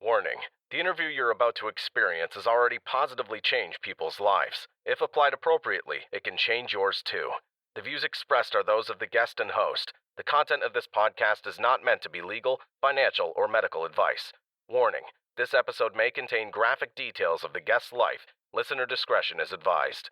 Warning: the interview you're about to experience has already positively changed people's lives. If applied appropriately, it can change yours too. The views expressed are those of the guest and host. The content of this podcast is not meant to be legal, financial, or medical advice. Warning: this episode may contain graphic details of the guest's life. Listener discretion is advised.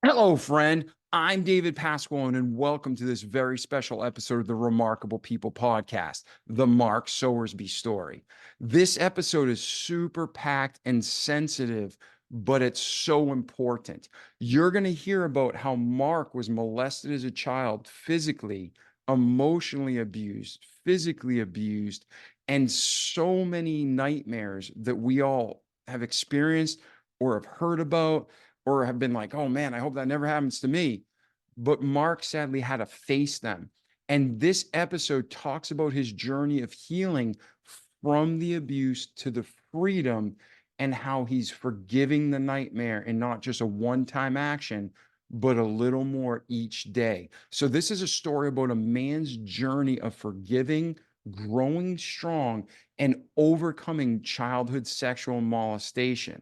Hello, friend. I'm David Pasquale, and welcome to this very special episode of the Remarkable People podcast, The Mark Sowersby Story. This episode is super packed and sensitive, but it's so important. You're going to hear about how Mark was molested as a child, physically, emotionally abused, physically abused, and so many nightmares that we all have experienced or have heard about, or have been like, oh man, I hope that never happens to me. But Mark sadly had to face them. And this episode talks about his journey of healing from the abuse to the freedom, and how he's forgiving the nightmare in not just a one-time action, but a little more each day. So this is a story about a man's journey of forgiving, growing strong, and overcoming childhood sexual molestation.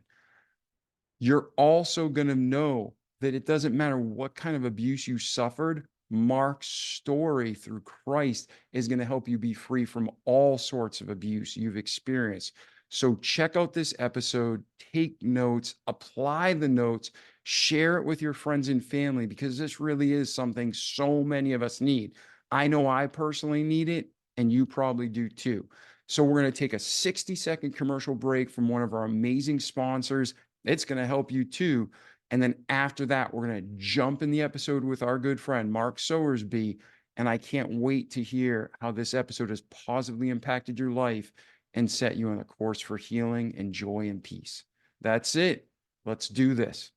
You're also going to know that it doesn't matter what kind of abuse you suffered. Mark's story through Christ is going to help you be free from all sorts of abuse you've experienced. So check out this episode, take notes, apply the notes, share it with your friends and family, because this really is something so many of us need. I know I personally need it, and you probably do too. So we're going to take a 60-second commercial break from one of our amazing sponsors. It's going to help you too. And then after that, we're going to jump in the episode with our good friend, Mark Sowersby. And I can't wait to hear how this episode has positively impacted your life and set you on a course for healing and joy and peace. That's it. Let's do this.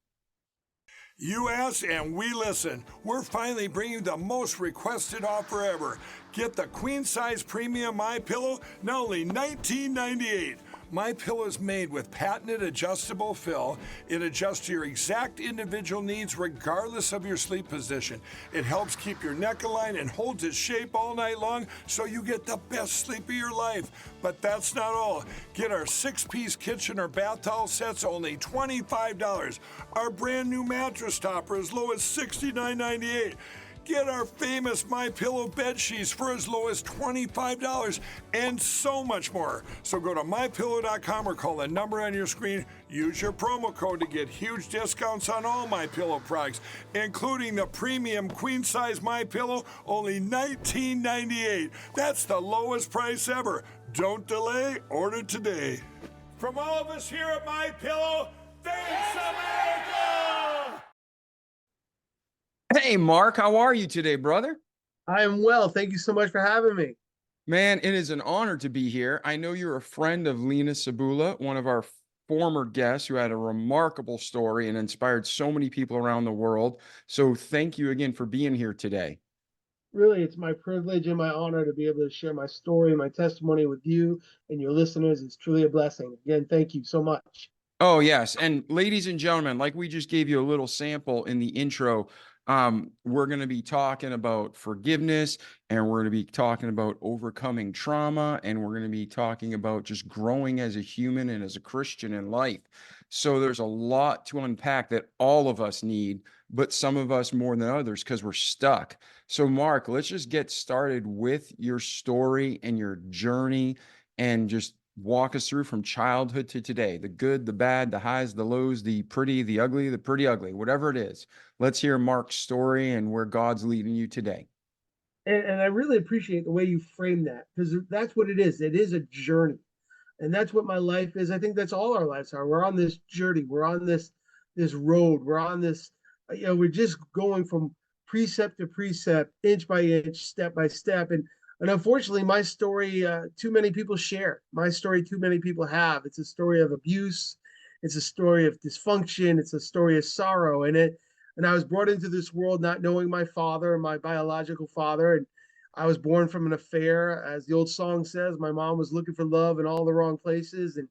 You ask and we listen. We're finally bringing the most requested offer ever. Get the queen size premium MyPillow, now only $19.98. MyPillow is made with patented adjustable fill. It adjusts to your exact individual needs regardless of your sleep position. It helps keep your neck aligned and holds its shape all night long so you get the best sleep of your life. But that's not all. Get our 6-piece kitchen or bath towel sets, only $25. Our brand new mattress topper as low as $69.98. Get our famous MyPillow bed sheets for as low as $25, and so much more. So go to MyPillow.com or call the number on your screen. Use your promo code to get huge discounts on all MyPillow products, including the premium queen-size MyPillow, only $19.98. That's the lowest price ever. Don't delay, order today. From all of us here at MyPillow, thanks America! Hey, Mark, how are you today, brother? I am well. Thank you so much for having me. Man, it is an honor to be here. I know you're a friend of Lena Sabula, one of our former guests who had a remarkable story and inspired so many people around the world. So thank you again for being here today. Really, it's my privilege and my honor to be able to share my story, my testimony with you and your listeners. It's truly a blessing. Again, thank you so much. Oh, yes. And ladies and gentlemen, like we just gave you a little sample in the intro, we're going to be talking about forgiveness, and we're going to be talking about overcoming trauma, and we're going to be talking about just growing as a human and as a Christian in life. So there's a lot to unpack that all of us need, but some of us more than others because we're stuck. So Mark, let's just get started with your story and your journey, and just walk us through from childhood to today, the good, the bad, the highs, the lows, the pretty, the ugly, the pretty ugly, whatever it is. Let's hear Mark's story and where God's leading you today. And I really appreciate the way you frame that, because that's what it is. It is a journey. And that's what my life is. I think that's all our lives are. We're on this journey. We're on this road. We're on this, we're just going from precept to precept, inch by inch, step by step. And unfortunately, my story, too many people share. My story, too many people have. It's a story of abuse. It's a story of dysfunction. It's a story of sorrow. And I was brought into this world not knowing my father, my biological father. And I was born from an affair. As the old song says, my mom was looking for love in all the wrong places. And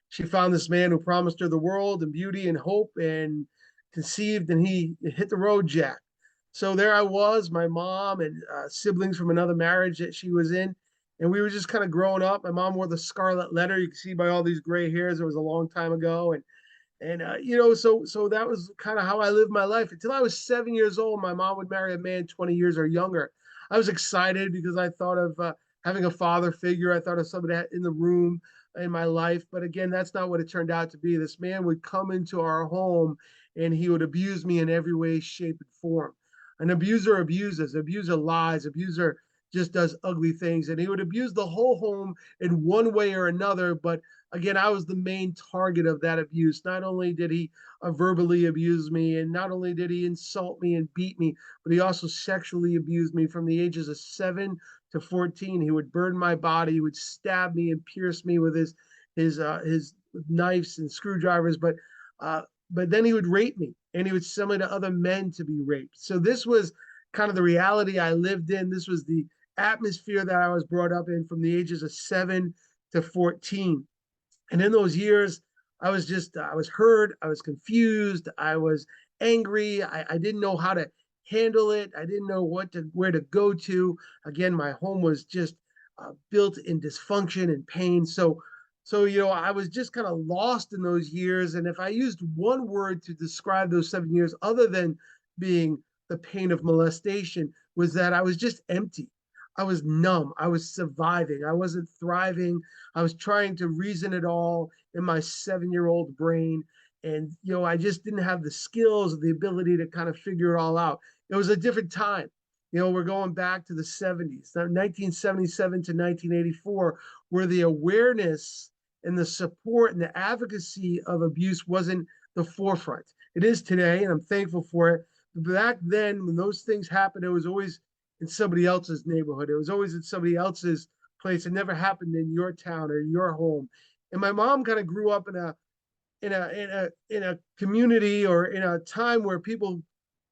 she found this man who promised her the world and beauty and hope, and conceived, and he hit the road jack. So there I was, my mom and siblings from another marriage that she was in, And we were just kind of growing up. My mom wore the scarlet letter. You can see by all these gray hairs, it was a long time ago. So that was kind of how I lived my life until I was 7 years old. My mom would marry a man 20 years or younger. I was excited because I thought of having a father figure. I thought of somebody in the room in my life. But again, that's not what it turned out to be. This man would come into our home and he would abuse me in every way, shape, and form. An abuser abuses, abuser lies, abuser just does ugly things. And he would abuse the whole home in one way or another. But again, I was the main target of that abuse. Not only did he verbally abuse me, and not only did he insult me and beat me, but he also sexually abused me from the ages of 7 to 14. He would burn my body, he would stab me and pierce me with his knives and screwdrivers. But then he would rape me, and he would send me to other men to be raped. So this was kind of the reality I lived in. This was the atmosphere that I was brought up in from the ages of 7 to 14. And in those years, I was hurt, I was confused, I was angry, I didn't know how to handle it, I didn't know where to go to. Again, my home was just built in dysfunction and pain. So I was just kind of lost in those years. And if I used one word to describe those 7 years, other than being the pain of molestation, was that I was just empty. I was numb. I was surviving. I wasn't thriving. I was trying to reason it all in my 7-year-old brain. And, I just didn't have the skills or the ability to kind of figure it all out. It was a different time. We're going back to the 70s, 1977 to 1984, where the awareness and the support and the advocacy of abuse wasn't the forefront. It is today, and I'm thankful for it. But back then, when those things happened, it was always in somebody else's neighborhood. It was always in somebody else's place. It never happened in your town or your home. And my mom kind of grew up in a community or in a time where people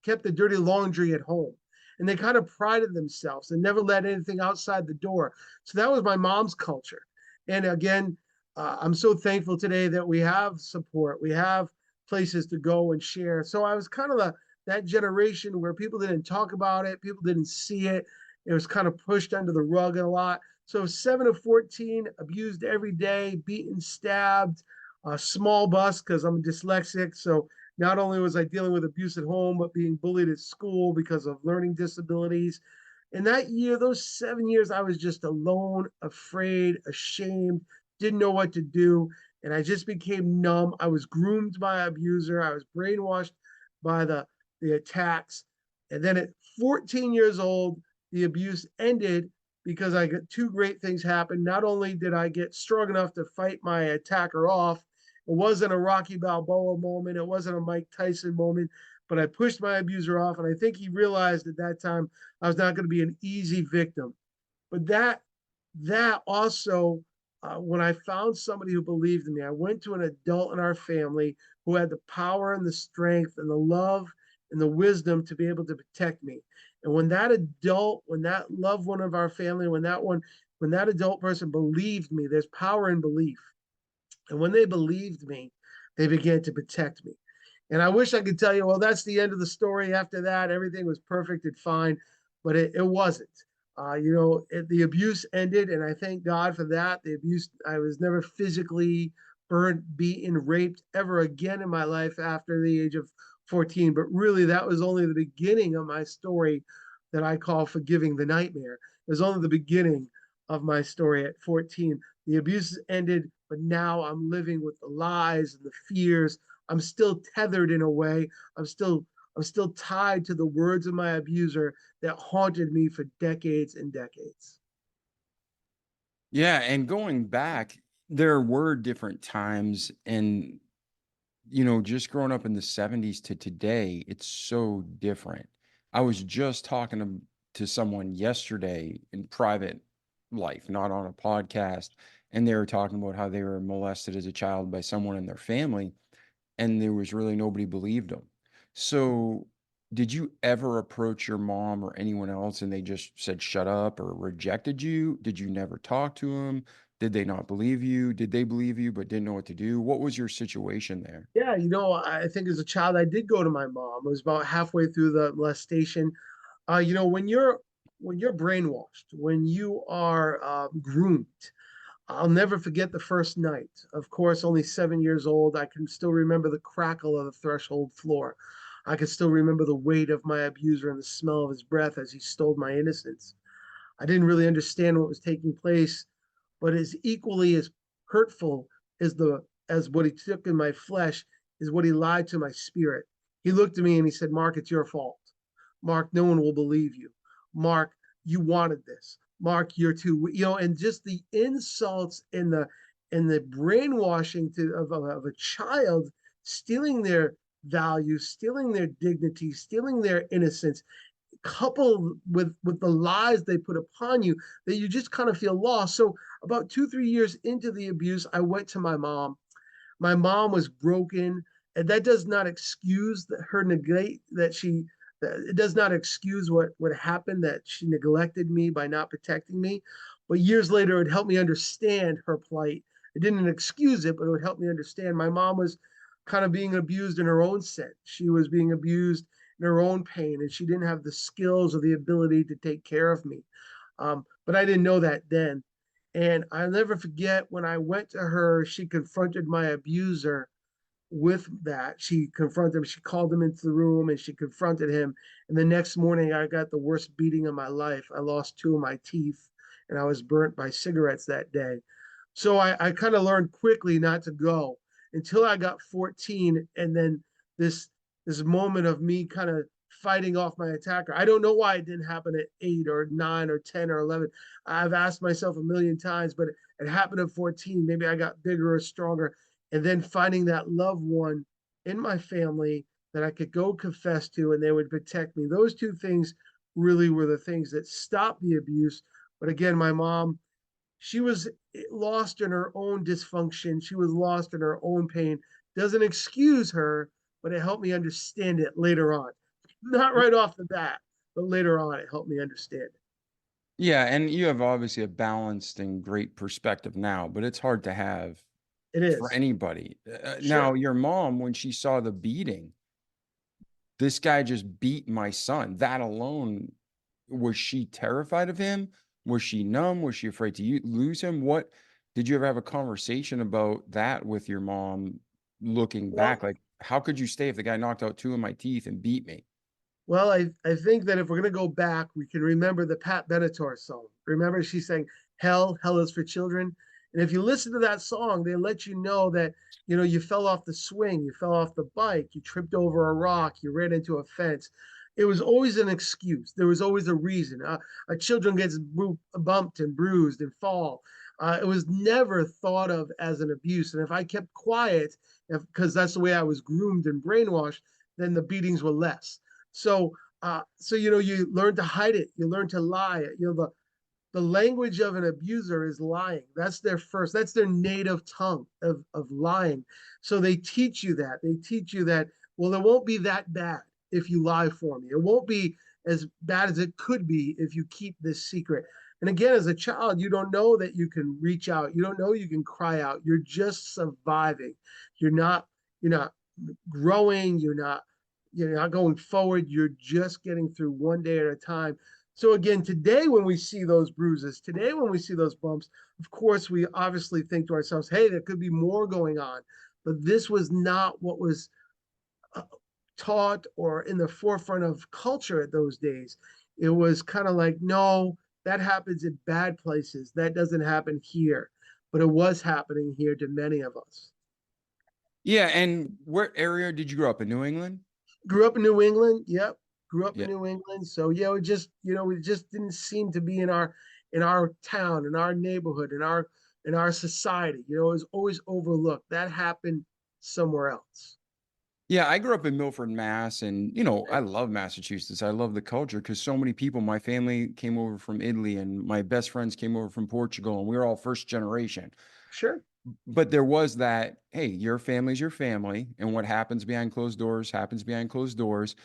kept the dirty laundry at home. And they kind of prided themselves and never let anything outside the door. So that was my mom's culture. And again, I'm so thankful today that we have support. We have places to go and share. So I was kind of that generation where people didn't talk about it, people didn't see it. It was kind of pushed under the rug a lot. So 7 to 14, abused every day, beaten, stabbed, small bus because I'm dyslexic. So not only was I dealing with abuse at home, but being bullied at school because of learning disabilities. And that year, those 7 years, I was just alone, afraid, ashamed, didn't know what to do. And I just became numb. I was groomed by an abuser. I was brainwashed by the attacks. And then at 14 years old, the abuse ended because I got two great things happened. Not only did I get strong enough to fight my attacker off, it wasn't a Rocky Balboa moment, it wasn't a Mike Tyson moment, but I pushed my abuser off. And I think he realized at that time I was not going to be an easy victim. But that also, when I found somebody who believed in me, I went to an adult in our family who had the power and the strength and the love and the wisdom to be able to protect me. And when that adult, when that loved one of our family, when that adult person believed me, there's power in belief. And when they believed me, they began to protect me. And I wish I could tell you, well, that's the end of the story. After that, everything was perfect and fine, but it wasn't. The abuse ended, and I thank God for that. The abuse, I was never physically burned, beaten, raped ever again in my life after the age of 14. But really, that was only the beginning of my story that I call Forgiving the Nightmare. It was only the beginning of my story at 14. The abuse ended, but now I'm living with the lies and the fears. I'm still tethered in a way. I'm still tied to the words of my abuser that haunted me for decades and decades. Yeah, and going back, there were different times, and just growing up in the 70s to today, it's so different. I was just talking to someone yesterday in private life, not on a podcast, and they were talking about how they were molested as a child by someone in their family, and there was really nobody believed them. So did you ever approach your mom or anyone else and they just said shut up or rejected you? Did you never talk to them? Did they not believe you? Did they believe you but didn't know what to do? What was your situation there? Yeah, I think as a child, I did go to my mom. It was about halfway through the molestation. When you're when you're brainwashed, when you are groomed. I'll never forget the first night. Of course, only 7 years old. I can still remember the crackle of the threshold floor. I can still remember the weight of my abuser and the smell of his breath as he stole my innocence. I didn't really understand what was taking place, but as equally as hurtful as what he took in my flesh is what he lied to my spirit. He looked at me and he said, Mark, it's your fault. Mark, no one will believe you. Mark, you wanted this. Mark, you're too, and just the insults and the brainwashing of a child, stealing their values, stealing their dignity, stealing their innocence, coupled with the lies they put upon you, that you just kind of feel lost. So about 2 3 years into the abuse, I went to my mom. My mom was broken, and that does not excuse her neglect, it does not excuse what happened, that she neglected me by not protecting me. But years later, it helped me understand her plight. It didn't excuse it, but it would help me understand. My mom was kind of being abused in her own sense. She was being abused in her own pain, and she didn't have the skills or the ability to take care of me. But I didn't know that then. And I'll never forget when I went to her, she confronted my abuser with that. She confronted him, she called him into the room and she confronted him. And the next morning, I got the worst beating of my life. I lost two of my teeth and I was burnt by cigarettes that day. So I kind of learned quickly not to go until I got 14. And then this moment of me kind of fighting off my attacker. I don't know why it didn't happen at 8 or 9 or 10 or 11. I've asked myself a million times, but it happened at 14. Maybe I got bigger or stronger. And then finding that loved one in my family that I could go confess to and they would protect me. Those two things really were the things that stopped the abuse. But again, my mom, she was lost in her own dysfunction. She was lost in her own pain. Doesn't excuse her, but it helped me understand it later on. Not right off the bat, but later on, it helped me understand it. Yeah, and you have obviously a balanced and great perspective now, but it's hard to have It for is. anybody. Now, Sure. your mom, when she saw the beating, this guy just beat my son. That alone, was she terrified of him? Was she numb? Was she afraid to lose him? What did you ever have a conversation about that with your mom looking back? Well, Like, how could you stay if the guy knocked out two of my teeth and beat me? Well, I think that if we're going to go back, we can remember the Pat Benatar song. Remember, she's saying, hell is for children. And if you listen to that song, they let you know that, you fell off the swing, you fell off the bike, you tripped over a rock, you ran into a fence. It was always an excuse. There was always a reason. A children gets bumped and bruised and fall. It was never thought of as an abuse. And if I kept quiet, because that's the way I was groomed and brainwashed, then the beatings were less. So you learn to hide it. You learn to lie. The language of an abuser is lying. That's their native tongue of lying. So they teach you that. They teach you that, well, it won't be that bad if you lie for me. It won't be as bad as it could be if you keep this secret. And again, as a child, you don't know that you can reach out. You don't know you can cry out. You're just surviving. You're not growing. You're not going forward. You're just getting through one day at a time. So again, today when we see those bruises, today when we see those bumps, of course, we obviously think to ourselves, hey, there could be more going on. But this was not what was taught or in the forefront of culture at those days. It was kind of like, no, that happens in bad places. That doesn't happen here. But it was happening here to many of us. Yeah, and what area did you grow up in? New England? Grew up in New England. Yep. Grew up in Yeah. New England. So yeah, it just didn't seem to be in our town, in our neighborhood, in our society. It was always overlooked. That happened somewhere else. Yeah, I grew up in Milford, Mass, and I love Massachusetts. I love the culture because so many people, my family came over from Italy and my best friends came over from Portugal, and we were all first generation. Sure. But there was that, hey, your family's your family, and what happens behind closed doors happens behind closed doors.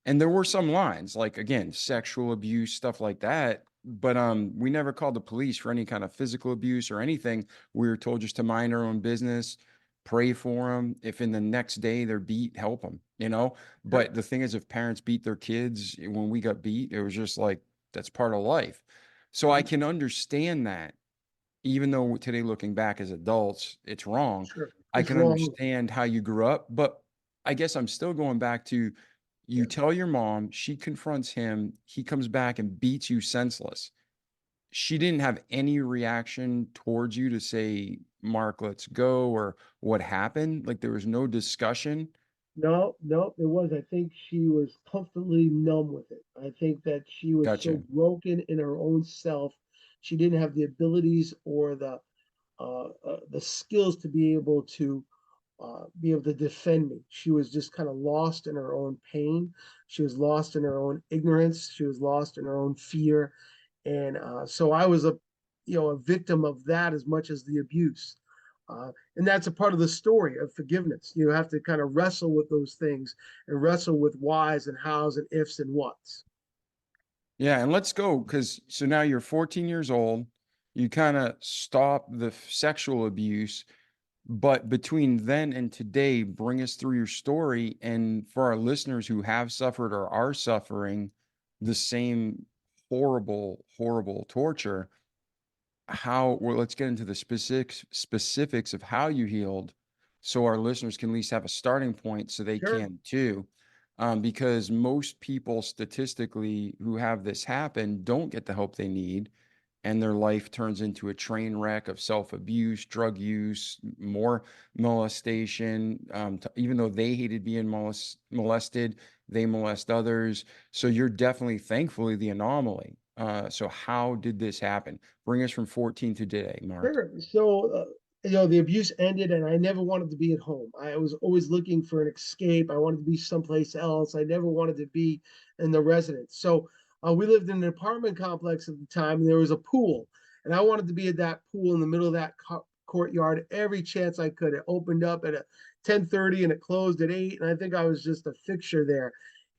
And there were some lines, like again, sexual abuse, stuff like that. But we never called the police for any kind of physical abuse or anything. We were told just to mind our own business, pray for them. If in the next day they're beat, help them. Sure. But the thing is, if parents beat their kids when we got beat, it was just like, That's part of life. So I can understand that, even though today, looking back as adults, it's wrong. Sure. I It's can wrong. understand how you grew up, but I guess I'm still going back to, you Yeah. tell your mom, she confronts him, he comes back and beats you senseless. She didn't have any reaction towards you to say, Mark, let's go, or what happened? Like, there was no discussion. No, no, it was. I think she was comfortably numb with it. I think that she was so Gotcha. broken in her own self. She didn't have the abilities or the skills to be able to defend me. She was just kind of lost in her own pain. She was lost in her own ignorance. She was lost in her own fear, and so I was a victim of that as much as the abuse. And that's a part of the story of forgiveness. You have to kind of wrestle with those things and wrestle with whys and hows and ifs and whats. Yeah, and let's go, because so now you're 14 years old. You kind of stop the sexual abuse, but between then and today, bring us through your story. And for our listeners who have suffered or are suffering the same horrible, horrible torture, well, let's get into the specifics of how you healed, so our listeners can at least have a starting point so they Sure. can too. Because most people statistically who have this happen don't get the help they need, and their life turns into a train wreck of self-abuse, drug use, more molestation. Even though they hated being molested, they molest others. So you're definitely, thankfully, the anomaly. So how did this happen? Bring us from 14 to today, Mark. Sure. So, the abuse ended, and I never wanted to be at home. I was always looking for an escape. I wanted to be someplace else. I never wanted to be in the residence. So, we lived in an apartment complex at the time, and there was a pool, and I wanted to be at that pool in the middle of that courtyard every chance I could. It opened up at 10:30 and it closed at 8, and I think I was just a fixture there.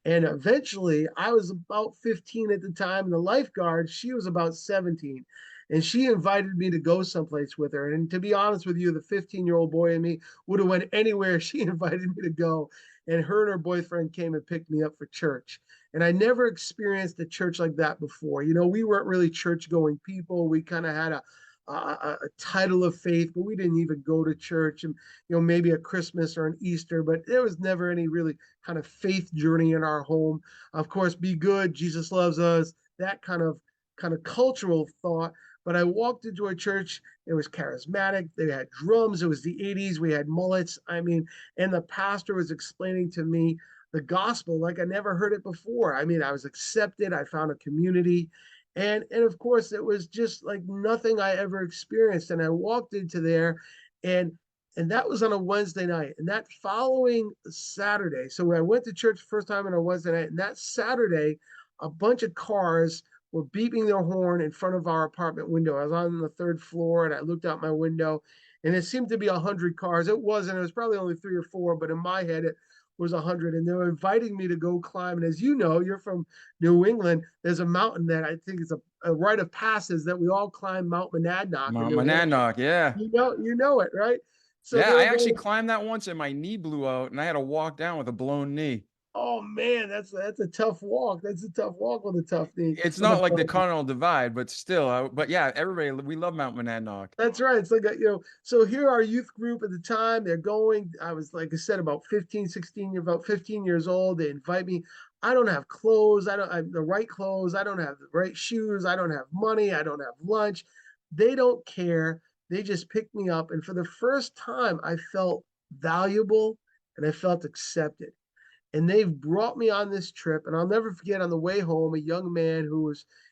And eventually, I was about 15 at the time, and the lifeguard, she was about 17, and she invited me to go someplace with her. And to be honest with you, the 15-year-old boy in me would have went anywhere she invited me to go. And her and her boyfriend came and picked me up for church. And I never experienced a church like that before. We weren't really church-going people. We kind of had a title of faith, but we didn't even go to church. And maybe a Christmas or an Easter, but there was never any really kind of faith journey in our home. Of course, be good, Jesus loves us, that kind of cultural thought. But I walked into a church, it was charismatic, they had drums, it was the 80s, we had mullets. I mean, and the pastor was explaining to me the gospel like I never heard it before. I mean, I was accepted, I found a community. And of course, it was just like nothing I ever experienced. And I walked into there, and that was on a Wednesday night. And that following Saturday, so when I went to church the first time on a Wednesday night, and that Saturday, a bunch of cars were beeping their horn in front of our apartment window. I was on the third floor, and I looked out my window, and it seemed to be 100 cars. It wasn't. It was probably only 3 or 4, but in my head, it was 100. And they were inviting me to go climb. And as you know, you're from New England. There's a mountain that I think is a rite of passage that we all climb, Mount Monadnock in Mount New Hampshire. Monadnock, yeah. You know it, right? So Yeah, they I were actually going, climbed that once and my knee blew out and I had to walk down with a blown knee. oh man, that's a tough walk. That's a tough walk with a tough knee. It's With a not like the blown knee. Continental Divide, but still, but yeah, everybody, we love Mount Monadnock. That's right. It's like, so here our youth group at the time, they're going, I was, like I said, about 15 years old. They invite me. I don't have clothes. I don't have the right clothes. I don't have the right shoes. I don't have money. I don't have lunch. They don't care. They just pick me up. And for the first time, I felt valuable and I felt accepted. And they've brought me on this trip. And I'll never forget, on the way home, a young man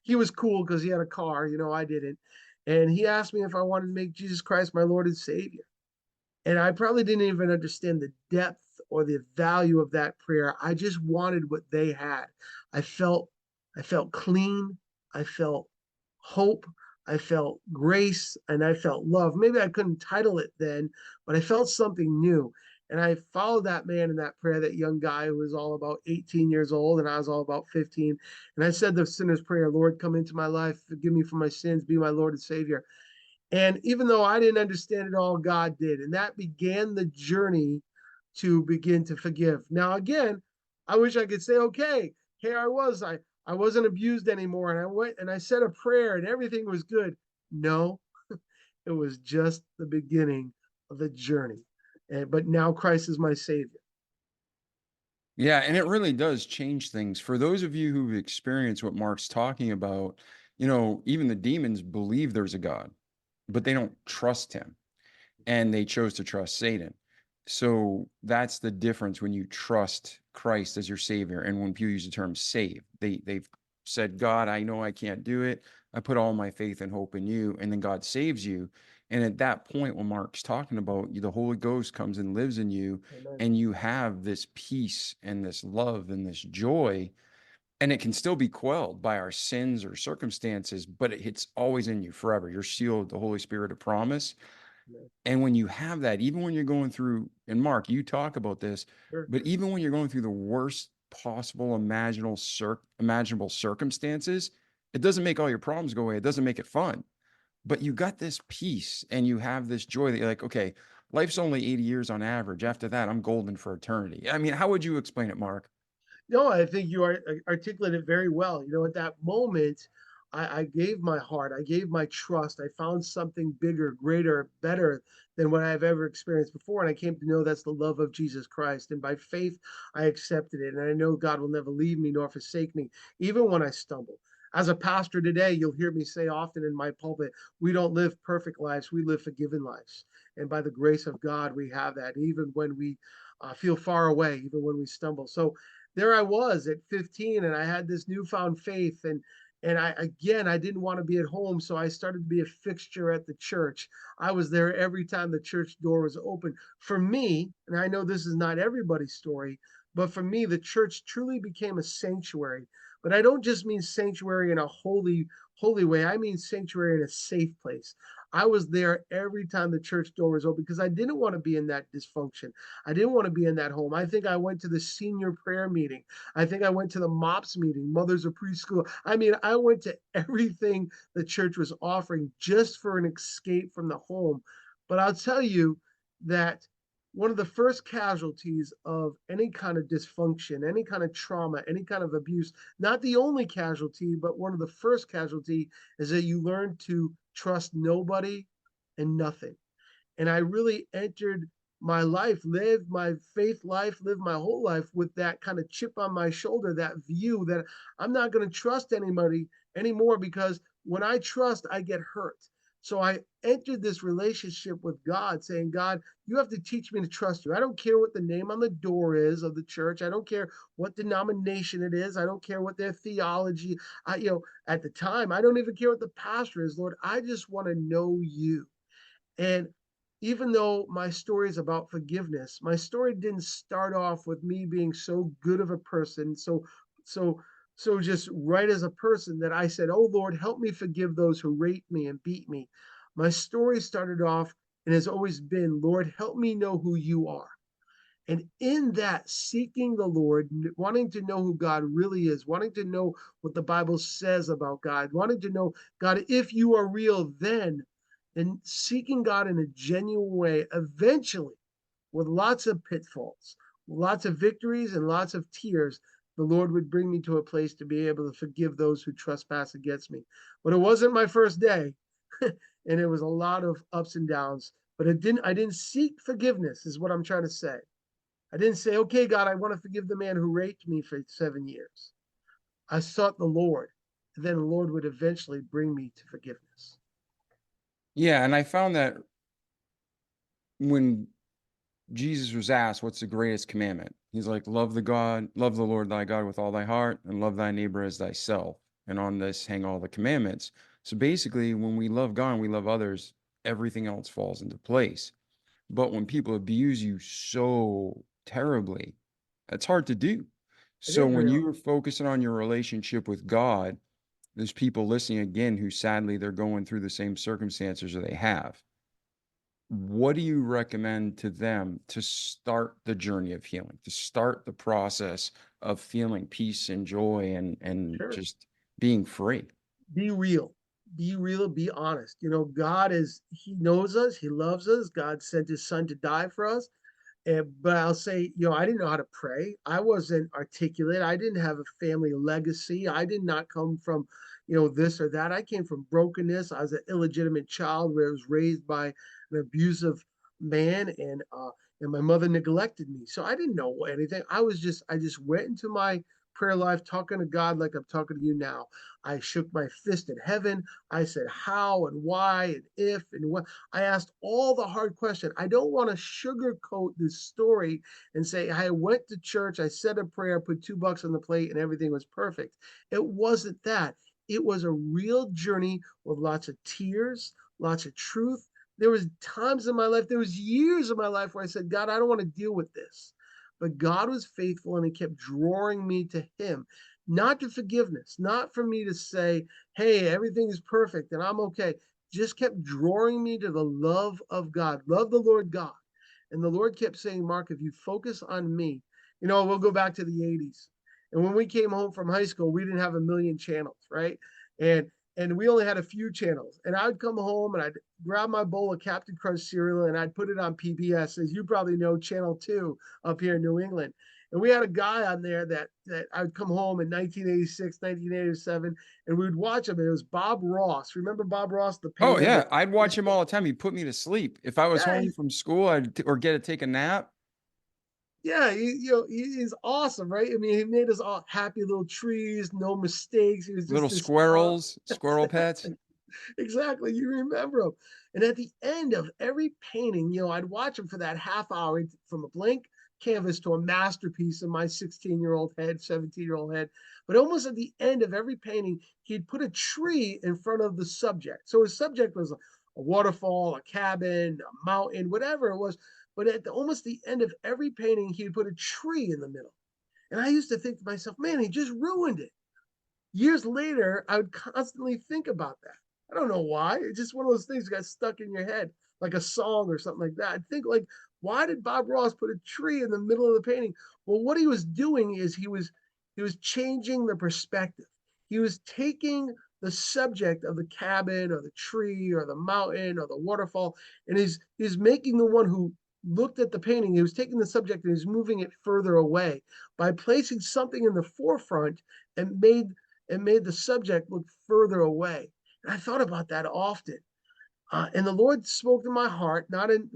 he was cool because he had a car, I didn't. And he asked me if I wanted to make Jesus Christ my Lord and Savior. And I probably didn't even understand the depth or the value of that prayer. I just wanted what they had. I felt I felt clean. I felt hope. I felt grace, and I felt love. Maybe I couldn't title it then, but I felt something new. And I followed that man in that prayer, that young guy who was all about 18 years old, and I was all about 15. And I said the sinner's prayer: Lord, come into my life, forgive me for my sins, be my Lord and Savior. And even though I didn't understand it all, God did. And that began the journey to begin to forgive. Now, again, I wish I could say, okay, here I was. I wasn't abused anymore. And I went and I said a prayer and everything was good. No, it was just the beginning of the journey. But now Christ is my savior. Yeah, and it really does change things. For those of you who've experienced what Mark's talking about, even the demons believe there's a God, but they don't trust him, and they chose to trust Satan. So that's the difference when you trust Christ as your savior. And when people use the term save, they've said, God, I know I can't do it. I put all my faith and hope in you. And then God saves you. And at that point, when Mark's talking about the Holy Ghost comes and lives in you, Amen. and you have this peace and this love and this joy, and it can still be quelled by our sins or circumstances, but it's always in you forever. You're sealed with the Holy Spirit of promise. Amen. And when you have that, even when you're going through, and Mark, you talk about this, Sure. but even when you're going through the worst possible imaginable circumstances, it doesn't make all your problems go away. It doesn't make it fun, but you got this peace and you have this joy that you're like, okay, life's only 80 years on average. After that, I'm golden for eternity. I mean, how would you explain it, Mark? No, I think you articulated very well. At that moment, I gave my heart, I gave my trust. I found something bigger, greater, better than what I've ever experienced before. And I came to know that's the love of Jesus Christ. And by faith, I accepted it. And I know God will never leave me nor forsake me, even when I stumble. As a pastor today, you'll hear me say often in my pulpit, we don't live perfect lives, we live forgiven lives. And by the grace of God, we have that, even when we feel far away, even when we stumble. So there I was at 15 and I had this newfound faith and I didn't want to be at home, so I started to be a fixture at the church. I was there every time the church door was open. For me, and I know this is not everybody's story, but for me the church truly became a sanctuary. But I don't just mean sanctuary in a holy way. I mean sanctuary in a safe place. I was there every time the church door was open because I didn't want to be in that dysfunction. I didn't want to be in that home. I think I went to the senior prayer meeting. I think I went to the MOPS meeting, Mothers of Preschool. I mean, I went to everything the church was offering just for an escape from the home. But I'll tell you that one of the first casualties of any kind of dysfunction, any kind of trauma, any kind of abuse, not the only casualty, but one of the first casualty is that you learn to trust nobody and nothing. And I really entered my life, lived my faith life, lived my whole life with that kind of chip on my shoulder, that view that I'm not going to trust anybody anymore because when I trust, I get hurt. So I entered this relationship with God saying, God, you have to teach me to trust you. I don't care what the name on the door is of the church. I don't care what denomination it is. I don't care what their theology. At the time, I don't even care what the pastor is, Lord. I just want to know you. And even though my story is about forgiveness, my story didn't start off with me being so good of a person, so so just right as a person that I said, "Oh Lord, help me forgive those who raped me and beat me." My story started off and has always been, "Lord, help me know who you are." And in that, seeking the Lord, wanting to know who God really is, wanting to know what the Bible says about God, wanting to know, God, if you are real, then, and seeking God in a genuine way, eventually, with lots of pitfalls, lots of victories, and lots of tears, the Lord would bring me to a place to be able to forgive those who trespass against me. But it wasn't my first day, and it was a lot of ups and downs. But I didn't seek forgiveness, is what I'm trying to say. I didn't say, okay, God, I want to forgive the man who raped me for 7 years. I sought the Lord. And then the Lord would eventually bring me to forgiveness. Yeah, and I found that when Jesus was asked, what's the greatest commandment? He's like, love the Lord thy God with all thy heart, and love thy neighbor as thyself. And on this hang all the commandments. So basically, when we love God and we love others, everything else falls into place. But when people abuse you so terribly, it's hard to do. It So is when very hard. you're focusing on your relationship with God, there's people listening again who sadly they're going through the same circumstances or they have. What do you recommend to them to start the journey of healing, to start the process of feeling peace and joy and Sure. just being free? Be real. Be real. Be honest. God He knows us. He loves us. God sent His Son to die for us. But I'll say, I didn't know how to pray. I wasn't articulate. I didn't have a family legacy. I did not come from, this or that. I came from brokenness. I was an illegitimate child where I was raised by an abusive man, and my mother neglected me. So I didn't know anything. I just went into my prayer life talking to God like I'm talking to you now. I shook my fist at heaven. I said how and why and if and what. I asked all the hard questions. I don't want to sugarcoat this story and say, I went to church, I said a prayer, put $2 on the plate, and everything was perfect. It wasn't that. It was a real journey with lots of tears, lots of truth. There was times in my life, there was years of my life where I said, God, I don't want to deal with this. But God was faithful and he kept drawing me to him, not to forgiveness, not for me to say, hey, everything is perfect and I'm okay. Just kept drawing me to the love of God, love the Lord God. And the Lord kept saying, Mark, if you focus on me, we'll go back to the 80s. And when we came home from high school, we didn't have a million channels, right? And we only had a few channels. And I'd come home and I'd grab my bowl of Captain Crunch cereal and I'd put it on PBS, as you probably know, Channel 2 up here in New England. And we had a guy on there that I would come home in 1986, 1987, and we would watch him. And it was Bob Ross. Remember Bob Ross, the Oh painter? yeah, I'd watch him all the time. He'd put me to sleep if I was Yeah, home from school. Or get to take a nap. yeah, he's awesome, right? I mean, he made us all happy little trees, no mistakes. He was just Little this squirrels, squirrel pets. exactly. You remember him. And at the end of every painting, I'd watch him for that half hour from a blank canvas to a masterpiece in my 16-year-old head, 17-year-old head. But almost at the end of every painting, he'd put a tree in front of the subject. So his subject was a waterfall, a cabin, a mountain, whatever it was. But at almost the end of every painting, he'd put a tree in the middle. And I used to think to myself, man, he just ruined it. Years later, I would constantly think about that. I don't know why. It's just one of those things that got stuck in your head, like a song or something like that. I'd think like, why did Bob Ross put a tree in the middle of the painting? Well, what he was doing is he was changing the perspective. He was taking the subject of the cabin or the tree or the mountain or the waterfall, and he's making the one who looked at the painting. He was taking the subject and he's moving it further away by placing something in the forefront and made the subject look further away. And I thought about that often. And the Lord spoke to my heart, not in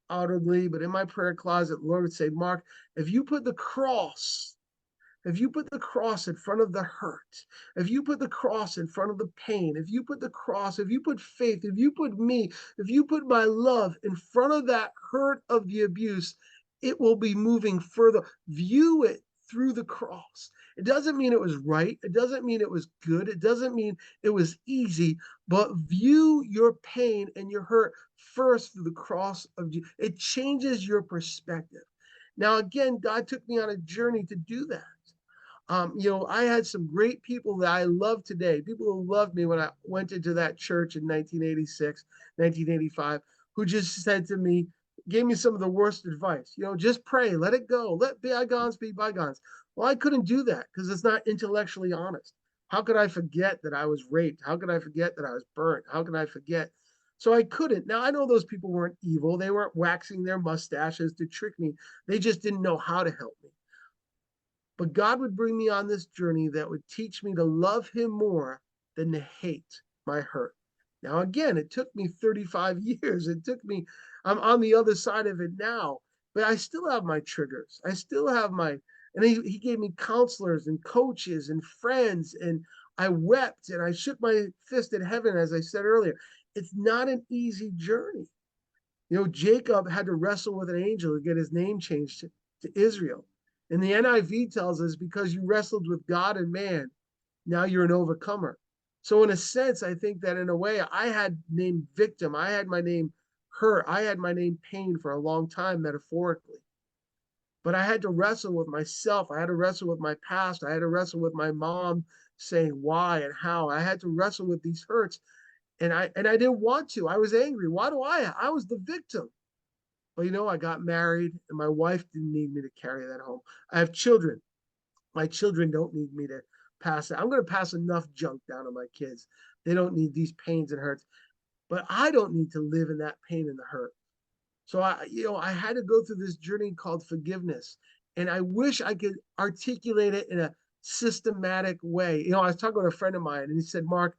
outwardly, but in my prayer closet. The Lord would say, Mark, if you put the cross in front of the hurt, if you put the cross in front of the pain, if you put faith, if you put me, if you put my love in front of that hurt of the abuse, it will be moving further. View it through the cross. It doesn't mean it was right. It doesn't mean it was good. It doesn't mean it was easy, but view your pain and your hurt first through the cross of Jesus. It changes your perspective. Now, again, God took me on a journey to do that. I had some great people that I love today, people who loved me when I went into that church in 1986, 1985, who just said to me, gave me some of the worst advice, just pray, let it go, let bygones be bygones. Well, I couldn't do that because it's not intellectually honest. How could I forget that I was raped? How could I forget that I was burnt? How can I forget? So I couldn't. Now, I know those people weren't evil. They weren't waxing their mustaches to trick me. They just didn't know how to help me. But God would bring me on this journey that would teach me to love him more than to hate my hurt. Now, again, it took me 35 years. I'm on the other side of it now, but I still have my triggers. I still have and he gave me counselors and coaches and friends, and I wept and I shook my fist at heaven, as I said earlier. It's not an easy journey. Jacob had to wrestle with an angel to get his name changed to Israel. And the NIV tells us, because you wrestled with God and man, now you're an overcomer. So in a sense, I think that in a way, I had named victim. I had my name hurt. I had my name pain for a long time, metaphorically. But I had to wrestle with myself. I had to wrestle with my past. I had to wrestle with my mom saying why and how. I had to wrestle with these hurts. And I didn't want to. I was angry. Why do I was the victim. But I got married and my wife didn't need me to carry that home. I have children. My children don't need me to pass it. I'm going to pass enough junk down to my kids. They don't need these pains and hurts. But I don't need to live in that pain and the hurt. So I had to go through this journey called forgiveness. And I wish I could articulate it in a systematic way. I was talking with a friend of mine and he said, Mark,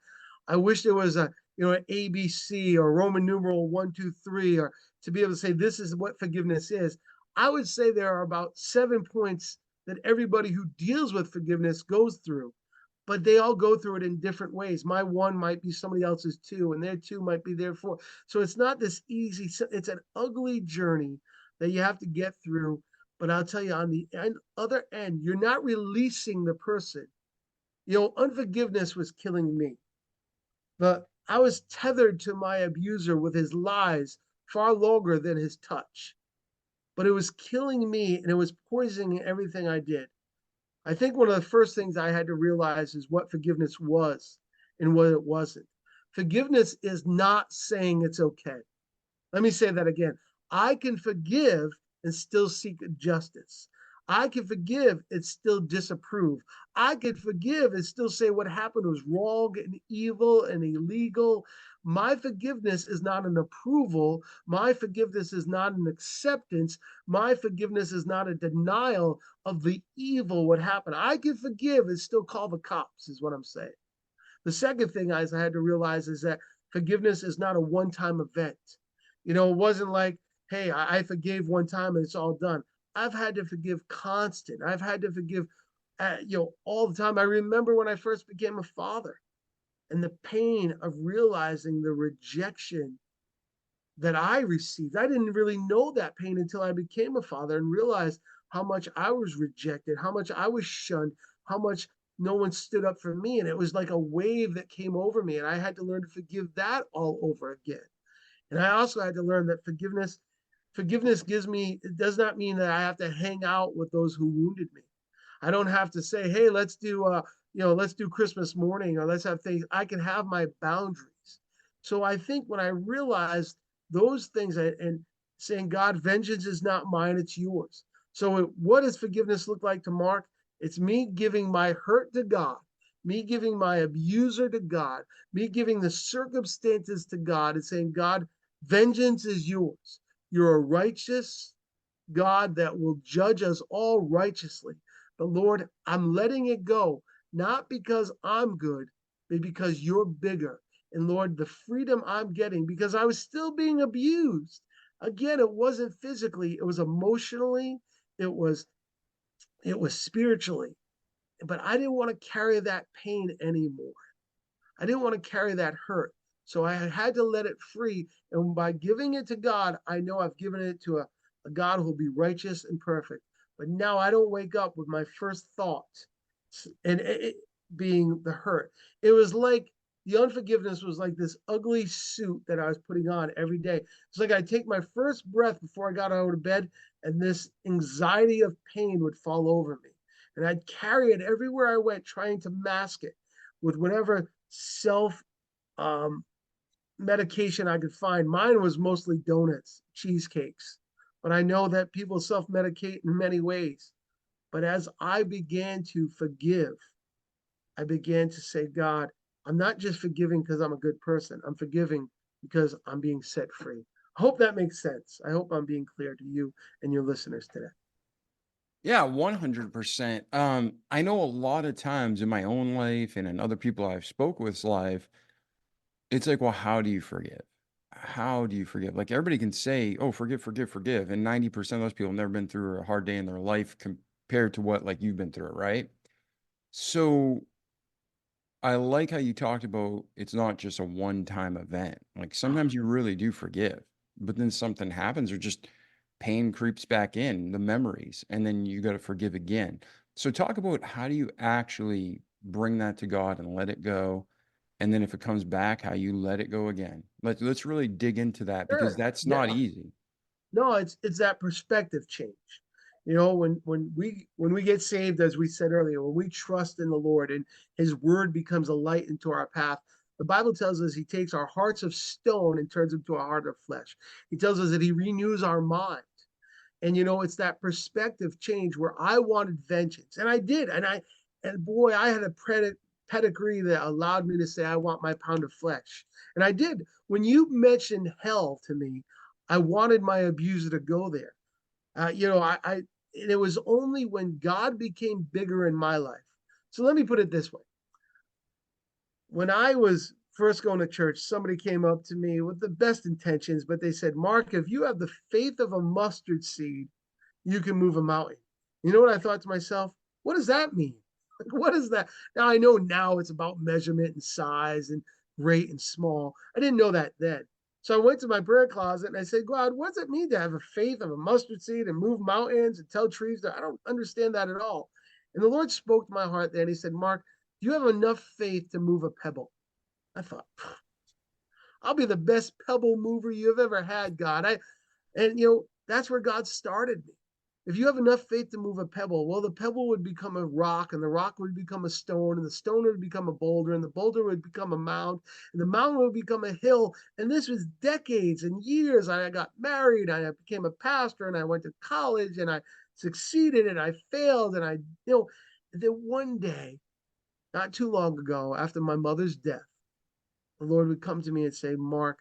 I wish there was an ABC or Roman numeral 1, 2, 3, or to be able to say, this is what forgiveness is. I would say there are about 7 points that everybody who deals with forgiveness goes through, but they all go through it in different ways. My 1 might be somebody else's 2, and their 2 might be their 4. So it's not this easy, it's an ugly journey that you have to get through. But I'll tell you, on the other end, you're not releasing the person. Unforgiveness was killing me. But I was tethered to my abuser with his lies far longer than his touch. But it was killing me and it was poisoning everything I did. I think one of the first things I had to realize is what forgiveness was and what it wasn't. Forgiveness is not saying it's okay. Let me say that again. I can forgive and still seek justice. I can forgive and still disapprove. I can forgive and still say what happened was wrong and evil and illegal. My forgiveness is not an approval. My forgiveness is not an acceptance. My forgiveness is not a denial of the evil, what happened. I can forgive and still call the cops, is what I'm saying. The second thing I had to realize is that forgiveness is not a one-time event. It wasn't like, hey, I forgave one time and it's all done. I've had to forgive constant. I've had to forgive, all the time. I remember when I first became a father and the pain of realizing the rejection that I received. I didn't really know that pain until I became a father and realized how much I was rejected, how much I was shunned, how much no one stood up for me. And it was like a wave that came over me. And I had to learn to forgive that all over again. And I also had to learn that forgiveness it does not mean that I have to hang out with those who wounded me. I don't have to say, hey, let's do Christmas morning or let's have things. I can have my boundaries. So I think when I realized those things and saying, God, vengeance is not mine, it's yours. So what does forgiveness look like to Mark? It's me giving my hurt to God, me giving my abuser to God, me giving the circumstances to God and saying, God, vengeance is yours. You're a righteous God that will judge us all righteously. But Lord, I'm letting it go, not because I'm good, but because you're bigger. And Lord, the freedom I'm getting, because I was still being abused. Again, it wasn't physically, it was emotionally, it was spiritually. But I didn't want to carry that pain anymore. I didn't want to carry that hurt. So I had to let it free. And by giving it to God, I know I've given it to a God who will be righteous and perfect. But now I don't wake up with my first thought and it being the hurt. It was like the unforgiveness was like this ugly suit that I was putting on every day. It's like I'd take my first breath before I got out of bed, and this anxiety of pain would fall over me. And I'd carry it everywhere I went, trying to mask it with whatever self medication I could find. Mine was mostly donuts, cheesecakes, but I know that people self medicate in many ways. But as I began to forgive, I began to say, God, I'm not just forgiving because I'm a good person. I'm forgiving because I'm being set free. I hope that makes sense. I hope I'm being clear to you and your listeners today. Yeah, 100%. I know a lot of times in my own life and in other people I've spoke with's life, it's like, well, how do you forgive? How do you forgive? Like everybody can say, oh, forgive, forgive, forgive. And 90% of those people have never been through a hard day in their life compared to what like you've been through, right? So I like how you talked about it's not just a one-time event. Like sometimes you really do forgive, but then something happens or just pain creeps back in, the memories, and then you got to forgive again. So talk about how do you actually bring that to God and let it go? And then if it comes back, how you let it go again. Let's really dig into that because Sure. that's not Yeah. easy. No, it's that perspective change. When we get saved, as we said earlier, when we trust in the Lord and his word becomes a light into our path, the Bible tells us he takes our hearts of stone and turns them to a heart of flesh. He tells us that he renews our mind. And it's that perspective change where I wanted vengeance. And I did. And boy, I had a pedigree that allowed me to say, I want my pound of flesh. And I did. When you mentioned hell to me, I wanted my abuser to go there. You know, and it was only when God became bigger in my life. So let me put it this way. When I was first going to church, somebody came up to me with the best intentions, but they said, Mark, if you have the faith of a mustard seed, you can move a mountain. You know what I thought to myself? What does that mean? Like, what is that? Now I know now it's about measurement and size and great and small. I didn't know that then. So I went to my prayer closet and I said, God, what does it mean to have a faith of a mustard seed and move mountains and tell trees that I don't understand that at all. And the Lord spoke to my heart then. He said, Mark, do you have enough faith to move a pebble? I thought, I'll be the best pebble mover you've ever had, God. And you know, that's where God started me. If you have enough faith to move a pebble, well, the pebble would become a rock, and the rock would become a stone, and the stone would become a boulder, and the boulder would become a mound, and the mountain would become a hill. And this was decades and years. I got married, I became a pastor, and I went to college, and I succeeded, and I failed, and then one day, not too long ago, after my mother's death, the Lord would come to me and say, Mark,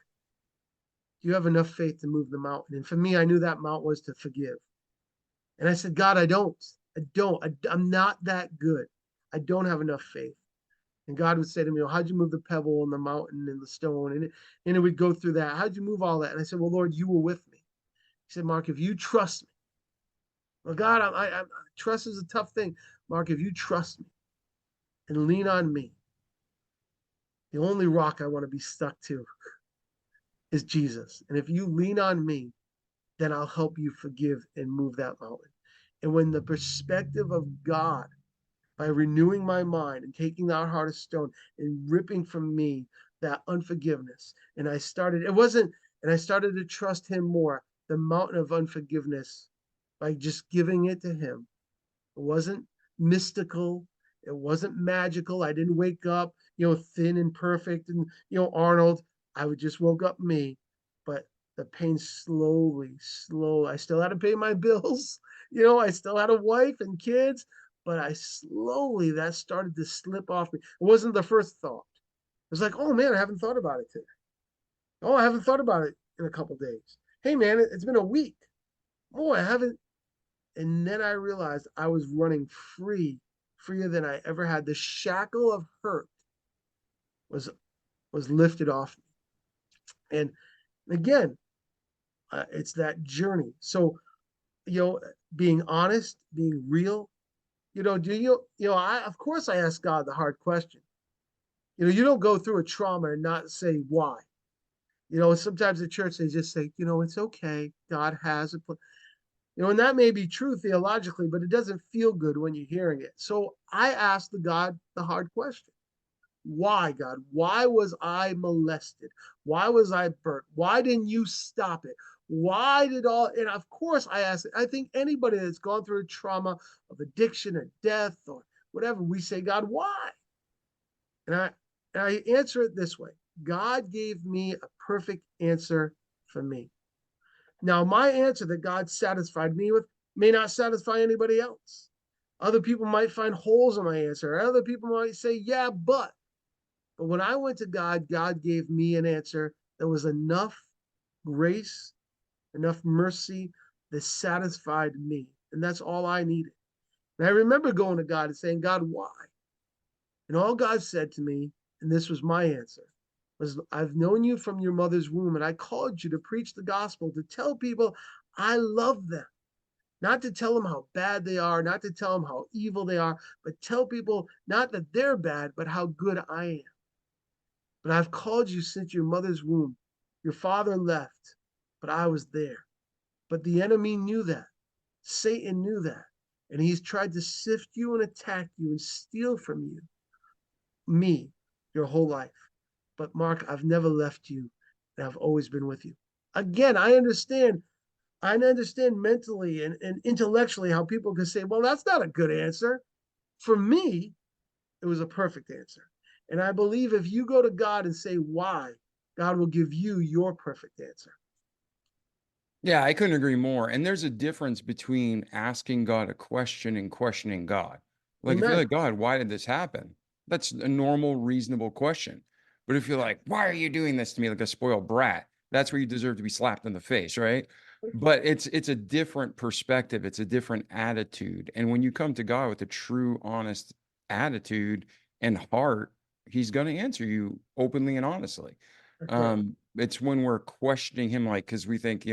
do you have enough faith to move the mountain? And for me, I knew that mountain was to forgive. And I said, God, I don't. I'm not that good. I don't have enough faith. And God would say to me, well, how'd you move the pebble and the mountain and the stone? And it would go through that. How'd you move all that? And I said, well, Lord, you were with me. He said, Mark, if you trust me, well, God, trust is a tough thing. Mark, if you trust me and lean on me, the only rock I want to be stuck to is Jesus. And if you lean on me, then I'll help you forgive and move that mountain. And when the perspective of God, by renewing my mind and taking that heart of stone and ripping from me that unforgiveness, and I started to trust him more, the mountain of unforgiveness, by just giving it to him. It wasn't mystical. It wasn't magical. I didn't wake up, thin and perfect and, Arnold. I would just woke up me, but the pain slowly. I still had to pay my bills. I still had a wife and kids, but that started to slip off me. It wasn't the first thought. It was like, oh man, I haven't thought about it today. Oh, I haven't thought about it in a couple days. Hey man, it's been a week. Oh, I haven't. And then I realized I was running freer than I ever had. The shackle of hurt was lifted off me. And again, it's that journey. So, being honest, being real, of course I ask God the hard question. You don't go through a trauma and not say why. Sometimes the church, they just say, it's okay. God has a plan. And that may be true theologically, but it doesn't feel good when you're hearing it. So I asked God the hard question. Why, God? Why was I molested? Why was I burnt? Why didn't you stop it? And of course I ask, I think anybody that's gone through a trauma of addiction or death or whatever, we say, God, why? And I answer it this way. God gave me a perfect answer for me. Now, my answer that God satisfied me with may not satisfy anybody else. Other people might find holes in my answer. Other people might say, yeah, but when I went to God, God gave me an answer that was enough grace, enough mercy that satisfied me. And that's all I needed. And I remember going to God and saying, God, why? And all God said to me, and this was my answer, was, I've known you from your mother's womb, and I called you to preach the gospel, to tell people I love them. Not to tell them how bad they are, not to tell them how evil they are, but tell people not that they're bad, but how good I am. But I've called you since your mother's womb. Your father left, but I was there. But the enemy knew that. Satan knew that. And he's tried to sift you and attack you and steal from you, me, your whole life. But Mark, I've never left you, and I've always been with you. Again, I understand mentally and intellectually how people can say, well, that's not a good answer. For me, it was a perfect answer. And I believe if you go to God and say why, God will give you your perfect answer. Yeah, I couldn't agree more. And there's a difference between asking God a question and questioning God. Like, if you're Amen. like, God, why did this happen? That's a normal, reasonable question. But if you're like, why are you doing this to me, like a spoiled brat? that's where you deserve to be slapped in the face, right? But it's a different perspective. It's a different attitude. And when you come to God with a true, honest attitude and heart, he's going to answer you openly and honestly. That's right. It's when we're questioning him, like, because we think,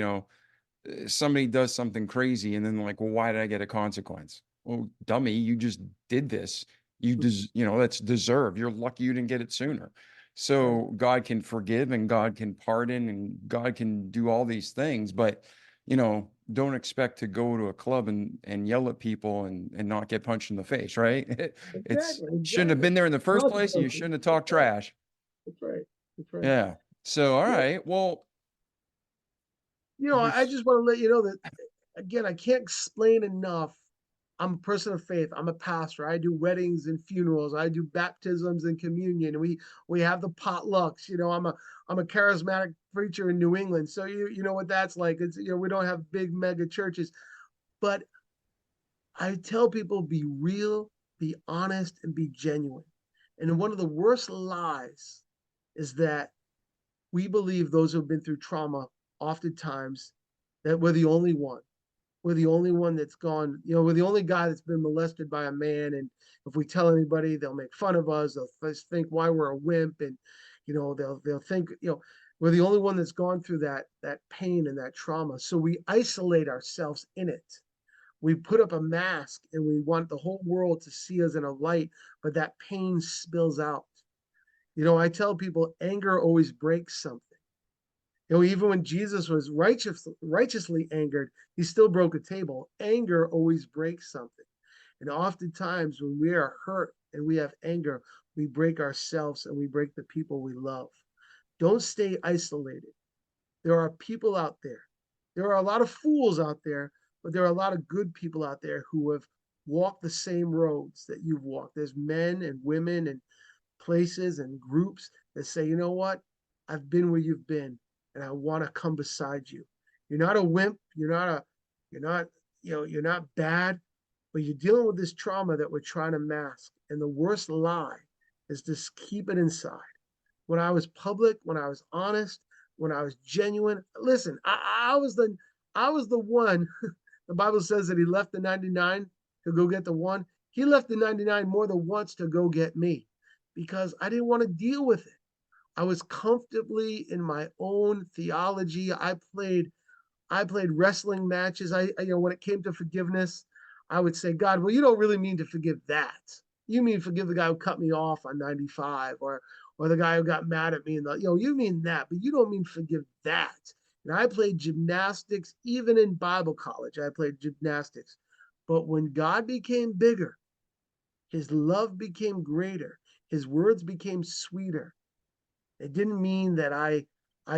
somebody does something crazy and then like, well, why did I get a consequence? Well, dummy, you just did this. That's deserved. You're lucky you didn't get it sooner. So God can forgive and God can pardon and God can do all these things, but don't expect to go to a club and yell at people and not get punched in the face, right? It's shouldn't have Exactly. been there in the first place, and you Consequences. shouldn't have talked trash. That's right. That's right. Yeah. So, all Yeah. right. Well, I just want to let you know that, again, I can't explain enough. I'm a person of faith. I'm a pastor. I do weddings and funerals. I do baptisms and communion. We have the potlucks. I'm a charismatic preacher in New England, so you know what that's like. It's we don't have big mega churches, but I tell people, be real, be honest, and be genuine. And one of the worst lies is that we believe those who have been through trauma, oftentimes, that we're the only one. We're the only one that's gone, we're the only guy that's been molested by a man. And if we tell anybody, they'll make fun of us. They'll think why we're a wimp. And, they'll think, we're the only one that's gone through that pain and that trauma. So we isolate ourselves in it. We put up a mask and we want the whole world to see us in a light, but that pain spills out. I tell people anger always breaks something. Even when Jesus was righteously angered, he still broke a table. Anger always breaks something. And oftentimes when we are hurt and we have anger, we break ourselves and we break the people we love. Don't stay isolated. There are people out there. There are a lot of fools out there, but there are a lot of good people out there who have walked the same roads that you've walked. There's men and women and places and groups that say, you know what? I've been where you've been and I want to come beside you. You're not a wimp. You're not bad, but you're dealing with this trauma that we're trying to mask. And the worst lie is to keep it inside. When I was public, when I was honest, when I was genuine, listen, I was the one. The Bible says that he left the 99 to go get the one. He left the 99 more than once to go get me because I didn't want to deal with it. I was comfortably in my own theology. I played wrestling matches. When it came to forgiveness, I would say, God, well, you don't really mean to forgive that. You mean forgive the guy who cut me off on 95 or the guy who got mad at me. And you mean that, but you don't mean forgive that. And I played gymnastics, even in Bible college, I played gymnastics. But when God became bigger, his love became greater, his words became sweeter. It didn't mean that I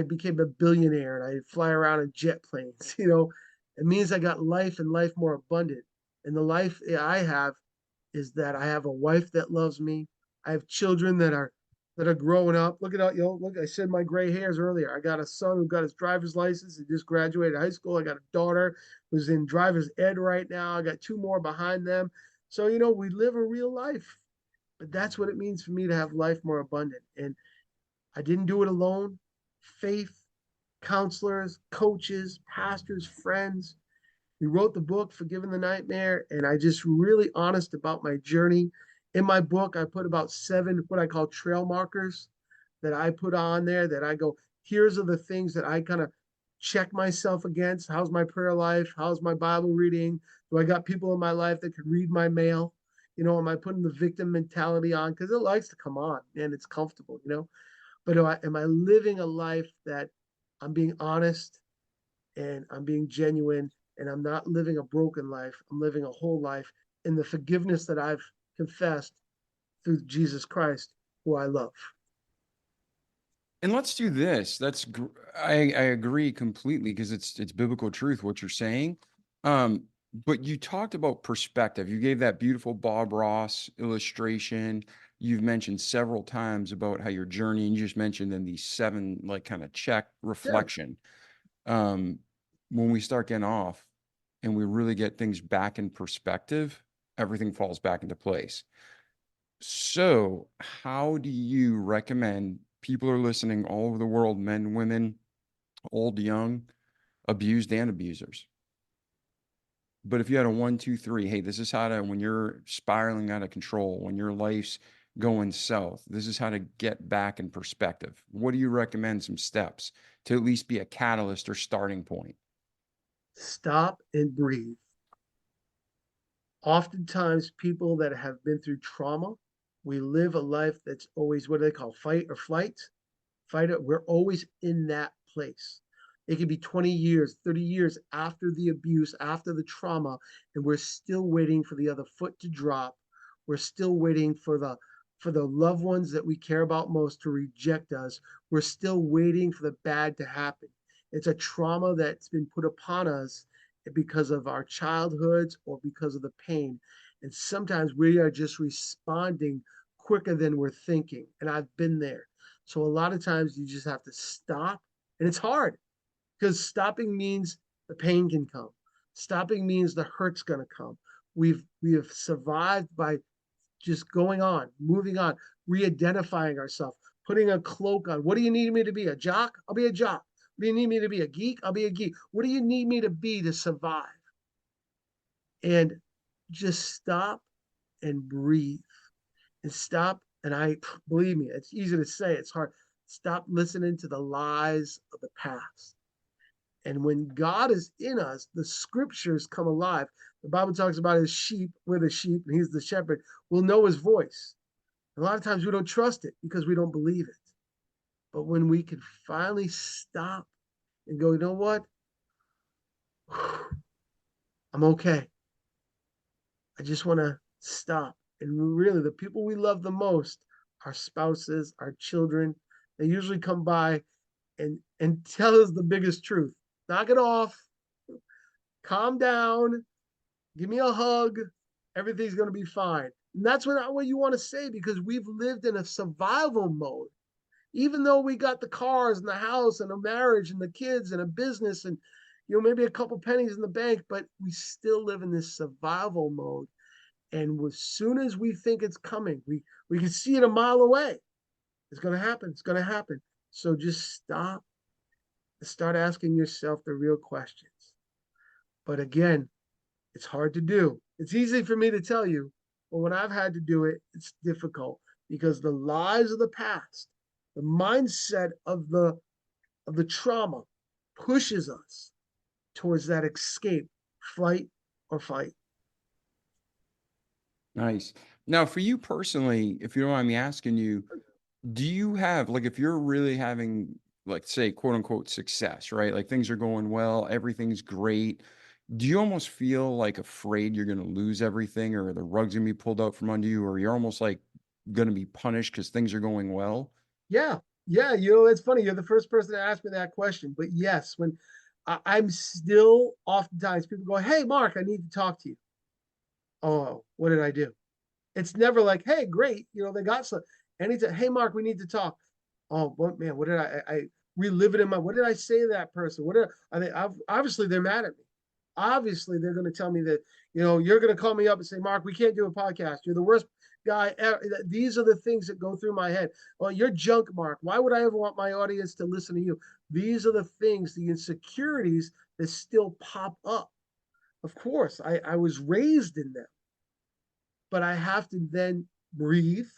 became a billionaire and I fly around in jet planes. It means I got life and life more abundant. And the life I have is that I have a wife that loves me. I have children that are growing up. Look at look, I said my gray hairs earlier. I got a son who got his driver's license and just graduated high school. I got a daughter who's in driver's ed right now. I got two more behind them. So, we live a real life. But that's what it means for me to have life more abundant. And I didn't do it alone. Faith, counselors, coaches, pastors, friends. We wrote the book, Forgiving the Nightmare, and I just really honest about my journey. In my book, I put about 7 what I call trail markers that I put on there that I go, here's are the things that I kind of check myself against. How's my prayer life? How's my Bible reading? Do I got people in my life that can read my mail? Am I putting the victim mentality on? Because it likes to come on and it's comfortable, But am I living a life that I'm being honest and I'm being genuine and I'm not living a broken life? I'm living a whole life in the forgiveness that I've confessed through Jesus Christ, who I love. And let's do this. I agree completely because it's biblical truth what you're saying. But you talked about perspective. You gave that beautiful Bob Ross illustration. You've mentioned several times about how your journey, and you just mentioned in these 7 like kind of check reflection. When we start getting off and we really get things back in perspective, everything falls back into place. So, how do you recommend people are listening all over the world, men, women, old, young, abused, and abusers. But if you had a 1, 2, 3, hey, this is how to, when you're spiraling out of control, when your life's going south, this is how to get back in perspective. What do you recommend some steps to at least be a catalyst or starting point? Stop and breathe. Oftentimes, people that have been through trauma, we live a life that's always what do they call fight or flight. We're always in that place. It could be 20 years, 30 years after the abuse, after the trauma, and we're still waiting for the other foot to drop. We're still waiting for the loved ones that we care about most to reject us. We're still waiting for the bad to happen. It's a trauma that's been put upon us because of our childhoods or because of the pain. And sometimes we are just responding quicker than we're thinking. And I've been there. So a lot of times you just have to stop, and it's hard because stopping means the pain can come. Stopping means the hurt's going to come. We have survived by just going on, moving on, re-identifying ourselves, putting a cloak on. What do you need me to be? A jock? I'll be a jock. What do you need me to be? A geek? I'll be a geek. What do you need me to be to survive? And just stop and breathe and stop. And I believe me, it's easy to say, it's hard. Stop listening to the lies of the past. And when God is in us, the scriptures come alive. The Bible talks about his sheep, we're the sheep, and he's the shepherd. We'll know his voice. A lot of times we don't trust it because we don't believe it. But when we can finally stop and go, you know what? I'm okay. I just want to stop. And really, the people we love the most, our spouses, our children, they usually come by and tell us the biggest truth. Knock it off. Calm down. Give me a hug. Everything's going to be fine. And that's what you want to say because we've lived in a survival mode. Even though we got the cars and the house and a marriage and the kids and a business and maybe a couple pennies in the bank, but we still live in this survival mode. And as soon as we think it's coming, we can see it a mile away. It's going to happen. It's going to happen. So just stop and start asking yourself the real questions. But again, it's hard to do. It's easy for me to tell you, but when I've had to do it, it's difficult because the lies of the past, the mindset of the trauma pushes us towards that escape, flight or fight. Nice. Now, for you personally, if you don't mind me asking you, do you have, like, if you're really having, like, say, quote unquote, success, right? Like things are going well, everything's great. Do you almost feel like afraid you're going to lose everything or the rug's going to be pulled out from under you or you're almost like going to be punished because things are going well? Yeah. Yeah. It's funny. You're the first person to ask me that question. But yes, when I'm still oftentimes people go, hey, Mark, I need to talk to you. Oh, what did I do? It's never like, hey, great. They got some. Anytime, hey, Mark, we need to talk. Oh, man, what did I relive it in my, what did I say to that person? Obviously they're mad at me. Obviously they're going to tell me that, you're going to call me up and say, Mark, we can't do a podcast. You're the worst guy ever. These are the things that go through my head. Well, you're junk, Mark. Why would I ever want my audience to listen to you? These are the things, the insecurities that still pop up. Of course, I was raised in them, but I have to then breathe.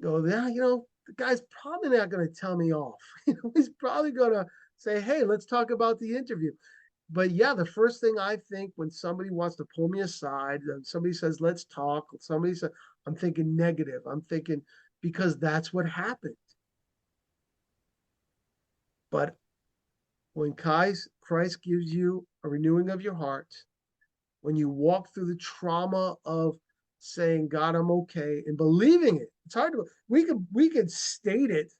Go, yeah, the guy's probably not going to tell me off. He's probably going to say, hey, let's talk about the interview. But yeah, the first thing I think when somebody wants to pull me aside, and somebody says, let's talk, somebody says, I'm thinking negative. I'm thinking, because that's what happened. But when Christ gives you a renewing of your heart, when you walk through the trauma of saying, God, I'm okay, and believing it, it's hard to, we could state it.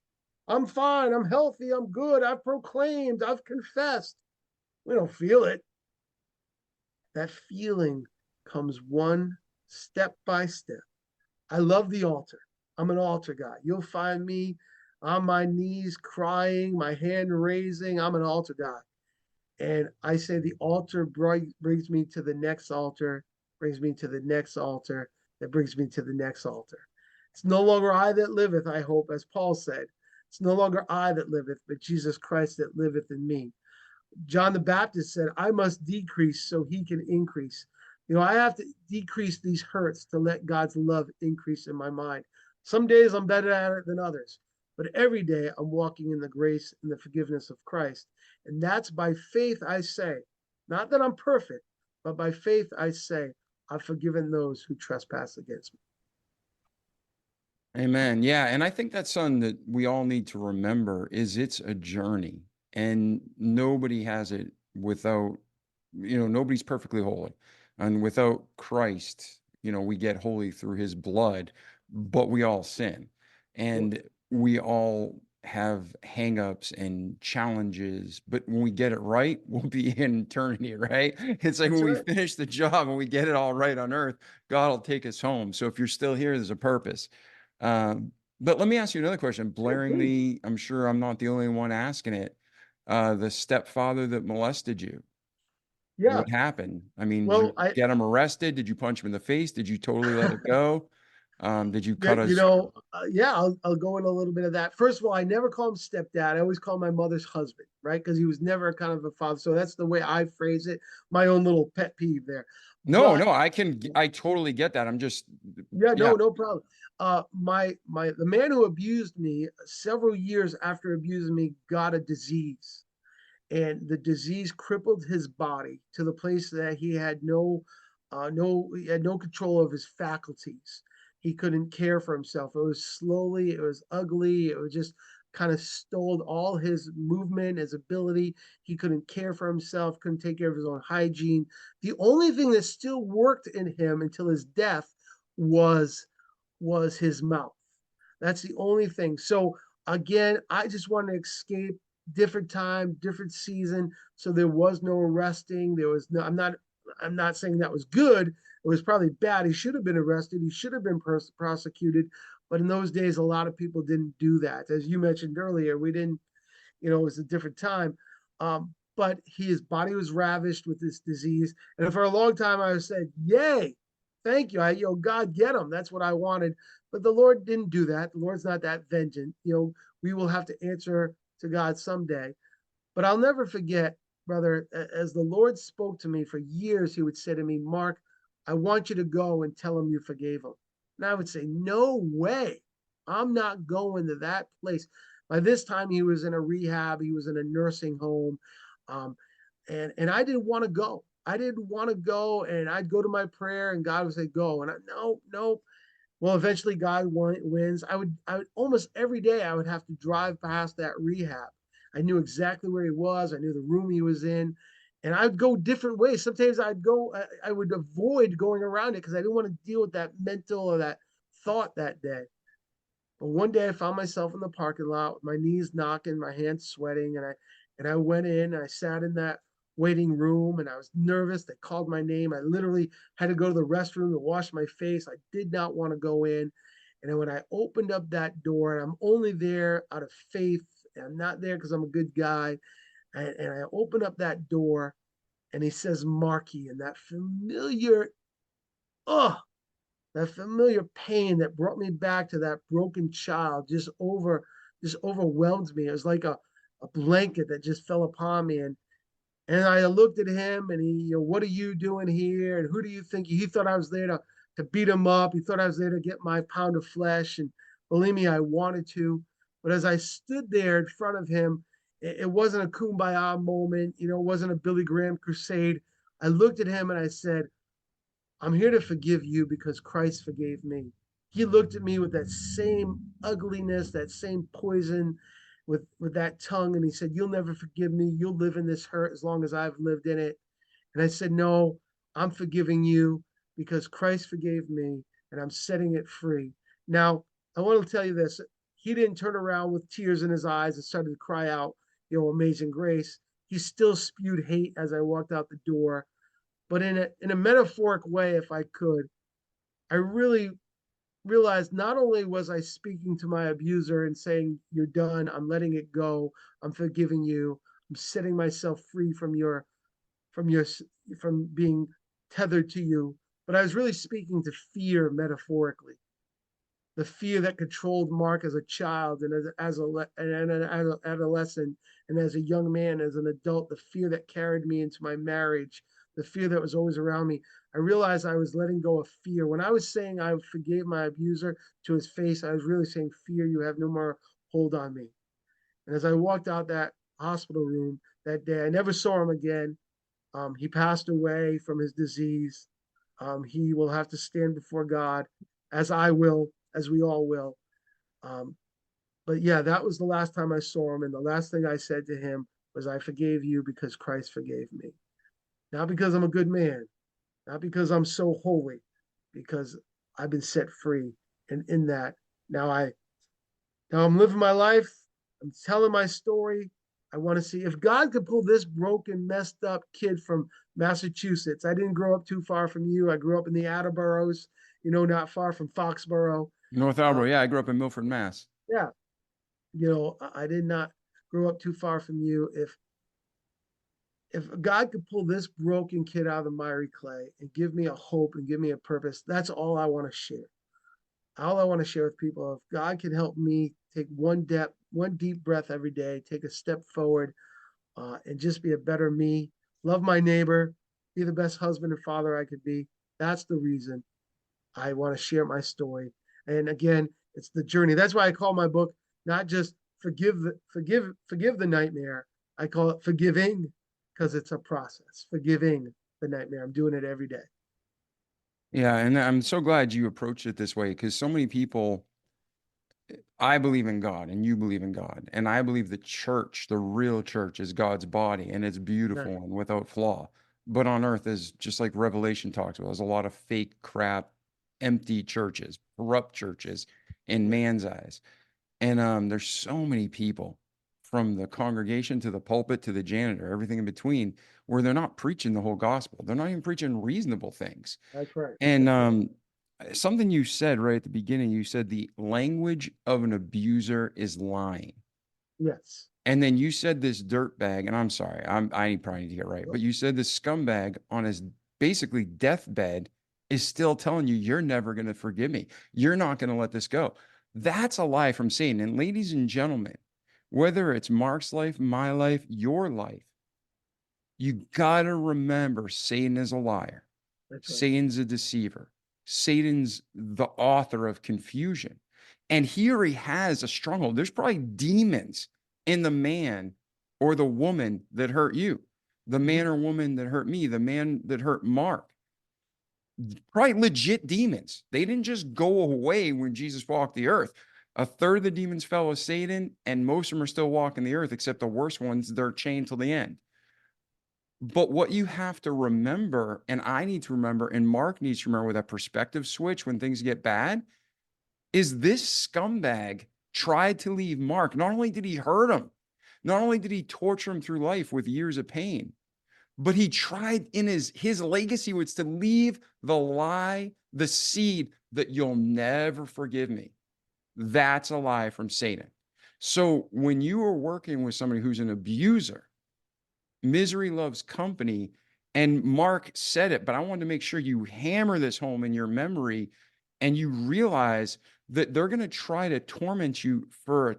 I'm fine, I'm healthy, I'm good, I've proclaimed, I've confessed. We don't feel it. That feeling comes one step by step. I love the altar. I'm an altar guy. You'll find me on my knees crying, my hand raising. I'm an altar guy. And I say the altar brings me to the next altar, brings me to the next altar, that brings me to the next altar. It's no longer I that liveth, I hope, as Paul said. It's no longer I that liveth, but Jesus Christ that liveth in me. John the Baptist said, I must decrease so he can increase. I have to decrease these hurts to let God's love increase in my mind. Some days I'm better at it than others, but every day I'm walking in the grace and the forgiveness of Christ. And that's by faith I say, not that I'm perfect, but by faith I say, I've forgiven those who trespass against me. Amen. Yeah. And I think that's something that we all need to remember is it's a journey and nobody has it without, nobody's perfectly holy. And without Christ, we get holy through his blood, but we all sin and we all have hangups and challenges. But when we get it right, we'll be in eternity, right? It's like That's when we right. finish the job and we get it all right on earth, God will take us home. So if you're still here, there's a purpose. But let me ask you another question. Yeah, please. Blaringly, I'm sure I'm not the only one asking it. The stepfather that molested you, Yeah. what happened? I mean, did Well, you get him arrested? Did you punch him in the face? Did you totally let it go? Did you cut us? yeah, I'll go in a little bit of that. First of all, I never call him stepdad. I always call my mother's husband, right? Because he was never kind of a father. So that's the way I phrase it. My own little pet peeve there. No, But no, I totally get that. I'm just, yeah, yeah. no problem. The man who abused me several years after abusing me got a disease, and the disease crippled his body to the place that he had no control of his faculties. He couldn't care for himself. It was slowly, it was ugly, it was just kind of stole all his movement, his ability. He couldn't care for himself, couldn't take care of his own hygiene. The only thing that still worked in him until his death was was his mouth. That's the only thing. So again, I just wanted to escape, different time, different season. So there was no arresting. There was no, I'm not saying that was good. It was probably bad. He should have been arrested. He should have been prosecuted. But in those days, a lot of people didn't do that. As you mentioned earlier, we didn't, it was a different time. But his body was ravished with this disease. And for a long time, I said, yay, thank you. God, get him. That's what I wanted. But the Lord didn't do that. The Lord's not that vengeant. We will have to answer to God someday. But I'll never forget, brother, as the Lord spoke to me for years, he would say to me, Mark, I want you to go and tell him you forgave him. And I would say, no way. I'm not going to that place. By this time, he was in a rehab. He was in a nursing home. Um, and I didn't want to go. I didn't want to go. And I'd go to my prayer and God would say, go. And no. Well, eventually God wins. I would almost every day I would have to drive past that rehab. I knew exactly where he was. I knew the room he was in, and I'd go different ways. Sometimes I would avoid going around it because I didn't want to deal with that mental or that thought that day. But one day I found myself in the parking lot with my knees knocking, my hands sweating, and I went in. And I sat in that waiting room, and I was nervous. They called my name. I literally had to go to the restroom to wash my face. I did not want to go in. And then when I opened up that door, and I'm only there out of faith, and I'm not there because I'm a good guy. And I open up that door, and he says, Marky, and oh, that familiar pain that brought me back to that broken child just overwhelmed me. It was like a blanket that just fell upon me. And I looked at him and what are you doing here? And who do you think? He thought I was there to beat him up. He thought I was there to get my pound of flesh. And believe me, I wanted to. But as I stood there in front of him, it wasn't a kumbaya moment. It wasn't a Billy Graham crusade. I looked at him and I said, I'm here to forgive you because Christ forgave me. He looked at me with that same ugliness, that same poison, with that tongue, and he said, you'll never forgive me. You'll live in this hurt as long as I've lived in it. And I said, no, I'm forgiving you because Christ forgave me, and I'm setting it free. Now, I want to tell you this. He didn't turn around with tears in his eyes and started to cry out, amazing grace. He still spewed hate as I walked out the door. But in a metaphoric way, if I could, I really realized not only was I speaking to my abuser and saying, you're done, I'm letting it go, I'm forgiving you, I'm setting myself free from being tethered to you, but I was really speaking to fear metaphorically. the fear that controlled Mark as a child and as an adolescent and as a young man, as an adult, the fear that carried me into my marriage, the fear that was always around me. I realized I was letting go of fear. When I was saying I forgave my abuser to his face, I was really saying, fear, you have no more hold on me. And as I walked out that hospital room that day, I never saw him again. He passed away from his disease. He will have to stand before God, as I will, as we all will. Um, but yeah, that was the last time I saw him. And the last thing I said to him was, I forgave you because Christ forgave me. Not because I'm a good man, not because I'm so holy, because I've been set free. And in that, now I'm living my life. I'm telling my story. I want to see if God could pull this broken, messed up kid from Massachusetts. I didn't grow up too far from you. I grew up in the Attleboroughs, not far from Foxborough. North Attleboro. Yeah, I grew up in Milford, Mass. Yeah, I did not grow up too far from you. If God could pull this broken kid out of the miry clay and give me a hope and give me a purpose, that's all I want to share. All I want to share with people, if God can help me take one deep breath every day, take a step forward, and just be a better me, love my neighbor, be the best husband and father I could be. That's the reason I want to share my story. And again, it's the journey. That's why I call my book not just forgive the nightmare. I call it forgiving, because it's a process. Forgiving the nightmare. I'm doing it every day. Yeah, and I'm so glad you approached it this way, because so many people, I believe in God and you believe in God. And I believe the church, the real church, is God's body and it's beautiful Right. and without flaw. But on earth is just like Revelation talks about, there's a lot of fake crap, empty churches, corrupt churches in Right. man's eyes. And there's so many people, from the congregation to the pulpit to the janitor, everything in between, where they're not preaching the whole gospel. They're not even preaching reasonable things. That's right. And That's right. something you said right at the beginning, you said the language of an abuser is lying. Yes. And then you said this dirtbag, and I'm sorry, I probably need to get right, but you said this scumbag on his basically deathbed is still telling you, you're never going to forgive me. You're not going to let this go. That's a lie from Satan. And ladies and gentlemen, whether it's Mark's life, my life, your life, you got to remember Satan is a liar. That's right. Satan's a deceiver. Satan's the author of confusion. And here he has a stronghold. There's probably demons in the man or the woman that hurt you, the man or woman that hurt me, the man that hurt Mark. Probably legit demons. They didn't just go away when Jesus walked the earth. A third of the demons fell with Satan, and most of them are still walking the earth, except the worst ones, they're chained till the end. But what you have to remember, and I need to remember, and Mark needs to remember with that perspective switch when things get bad, is this scumbag tried to leave Mark. Not only did he hurt him, not only did he torture him through life with years of pain, but he tried in his legacy was to leave the lie, the seed that you'll never forgive me. That's a lie from Satan. So when you are working with somebody who's an abuser, misery loves company. And Mark said it, but I wanted to make sure you hammer this home in your memory and you realize that they're going to try to torment you for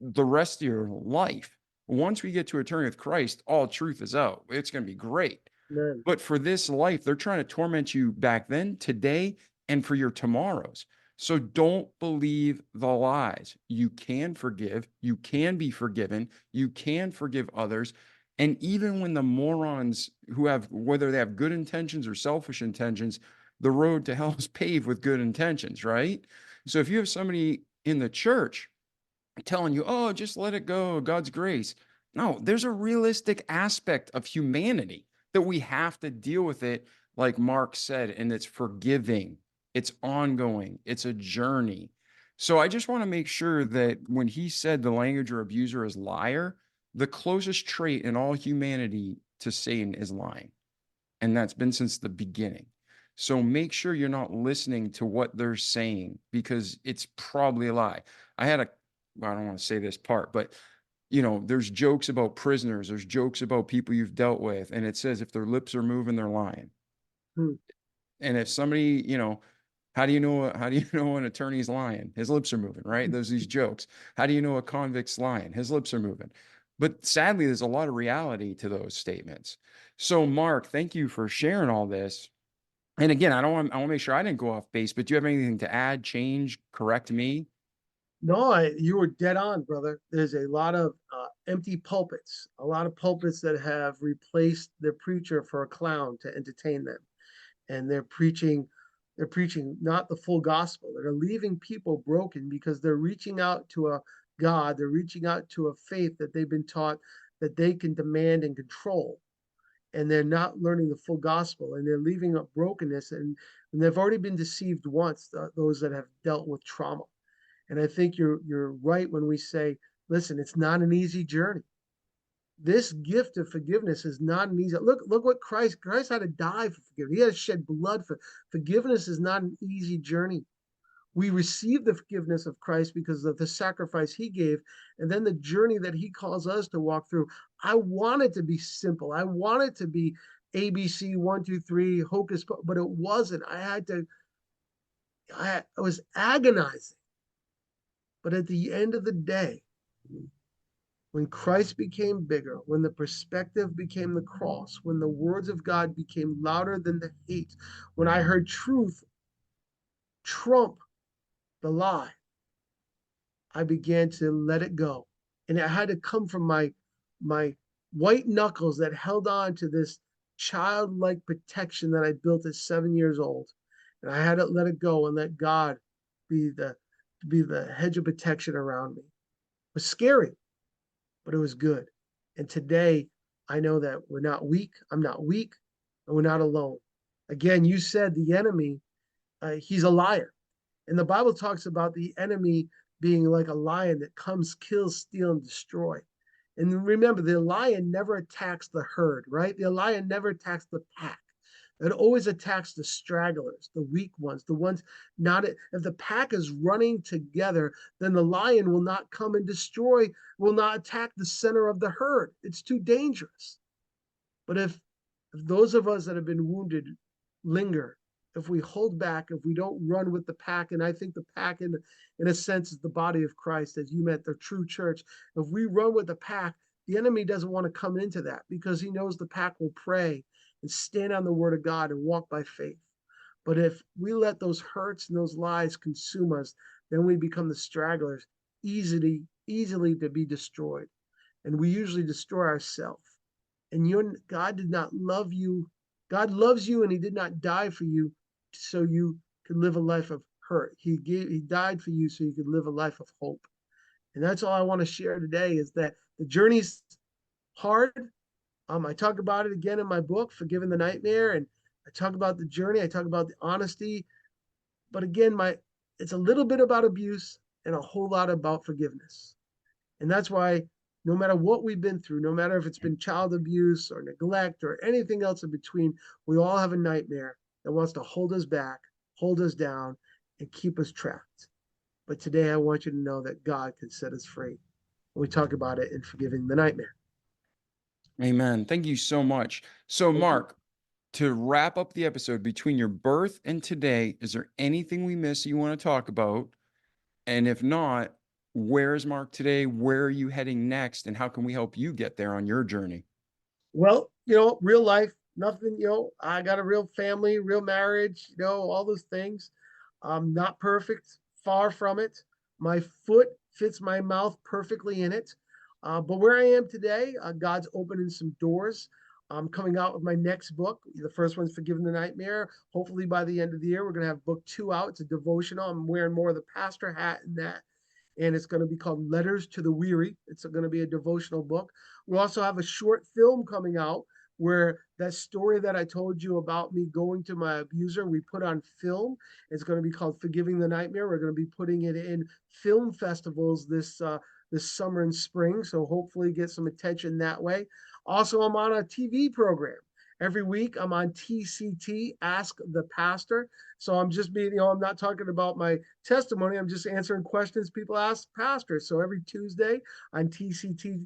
the rest of your life. Once we get to eternity with Christ, all truth is out. It's going to be great. Amen. But for this life, they're trying to torment you back then, today, and for your tomorrows. So don't believe the lies. You can forgive. You can be forgiven. You can forgive others. And even when the morons who have, whether they have good intentions or selfish intentions, the road to hell is paved with good intentions, right? So if you have somebody in the church telling you, oh, just let it go, God's grace. No, there's a realistic aspect of humanity that we have to deal with it, like Mark said, and it's forgiving. It's ongoing. It's a journey. So I just want to make sure that when he said the language or abuser is liar, the closest trait in all humanity to Satan is lying. And that's been since the beginning. So make sure you're not listening to what they're saying, because it's probably a lie. I don't want to say this part, but there's jokes about prisoners. There's jokes about people you've dealt with. And it says if their lips are moving, they're lying. Hmm. And if somebody, How do you know? How do you know an attorney's lying? His lips are moving, right? There's these jokes. How do you know a convict's lying? His lips are moving. But sadly, there's a lot of reality to those statements. So, Mark, thank you for sharing all this. And again, I want to make sure I didn't go off base, but do you have anything to add, change, correct me? No, you were dead on, brother. There's a lot of empty pulpits, a lot of pulpits that have replaced the preacher for a clown to entertain them, and they're preaching not the full gospel. They're leaving people broken because they're reaching out to a God, they're reaching out to a faith that they've been taught that they can demand and control, and they're not learning the full gospel, and they're leaving up brokenness, and they've already been deceived once. Those that have dealt with trauma. And I think you're right when we say, listen, it's not an easy journey. This gift of forgiveness is not an easy. Look what Christ had to die for forgiveness. He had to shed blood for forgiveness. Is not an easy journey. We receive the forgiveness of Christ because of the sacrifice he gave, and then the journey that he calls us to walk through. I want it to be simple. I want it to be ABC 1, 2, 3 hocus pocus, but it wasn't. I was agonizing. But at the end of the day, when Christ became bigger, when the perspective became the cross, when the words of God became louder than the hate, when I heard truth trump the lie, I began to let it go. And it had to come from my white knuckles that held on to this childlike protection that I built at 7 years old. And I had to let it go and let God be the hedge of protection around me. It was scary, but it was good. And today I know that we're not weak. I'm not weak, and we're not alone. Again, you said the enemy, he's a liar. And the Bible talks about the enemy being like a lion that comes, kills, steal, and destroy. And remember, the lion never attacks the herd, right? The lion never attacks the pack. It always attacks the stragglers, the weak ones, the ones not. If the pack is running together, then the lion will not come and destroy, will not attack the center of the herd. It's too dangerous. But if those of us that have been wounded linger, if we hold back, if we don't run with the pack, and I think the pack in a sense is the body of Christ, as you meant the true church. If we run with the pack, the enemy doesn't want to come into that because he knows the pack will pray and stand on the word of God and walk by faith. But if we let those hurts and those lies consume us, then we become the stragglers, easily to be destroyed. And we usually destroy ourselves. And God did not love you. God loves you, and he did not die for you so you could live a life of hurt. He died for you so you could live a life of hope. And that's all I want to share today, is that the journey's hard. I talk about it again in my book, Forgiving the Nightmare, and I talk about the journey. I talk about the honesty. But again, it's a little bit about abuse and a whole lot about forgiveness. And that's why no matter what we've been through, no matter if it's been child abuse or neglect or anything else in between, we all have a nightmare that wants to hold us back, hold us down, and keep us trapped. But today I want you to know that God can set us free. We talk about it in Forgiving the Nightmare. Amen. Thank you so much. So, Mark, to wrap up the episode, between your birth and today, is there anything we missed you want to talk about? And if not, where is Mark today? Where are you heading next? And how can we help you get there on your journey? Well, real life, nothing, I got a real family, real marriage, all those things. I'm not perfect, far from it. My foot fits my mouth perfectly in it. But where I am today, God's opening some doors. I'm coming out with my next book. The first one's Forgiving the Nightmare. Hopefully by the end of the year, we're going to have book 2 out. It's a devotional. I'm wearing more of the pastor hat in that. And it's going to be called Letters to the Weary. It's going to be a devotional book. We also have a short film coming out where that story that I told you about me going to my abuser, we put on film. It's going to be called Forgiving the Nightmare. We're going to be putting it in film festivals this summer and spring. So hopefully get some attention that way. Also, I'm on a TV program. Every week I'm on TCT, Ask the Pastor. So I'm just being, I'm not talking about my testimony. I'm just answering questions people ask pastors. So every Tuesday on TCT,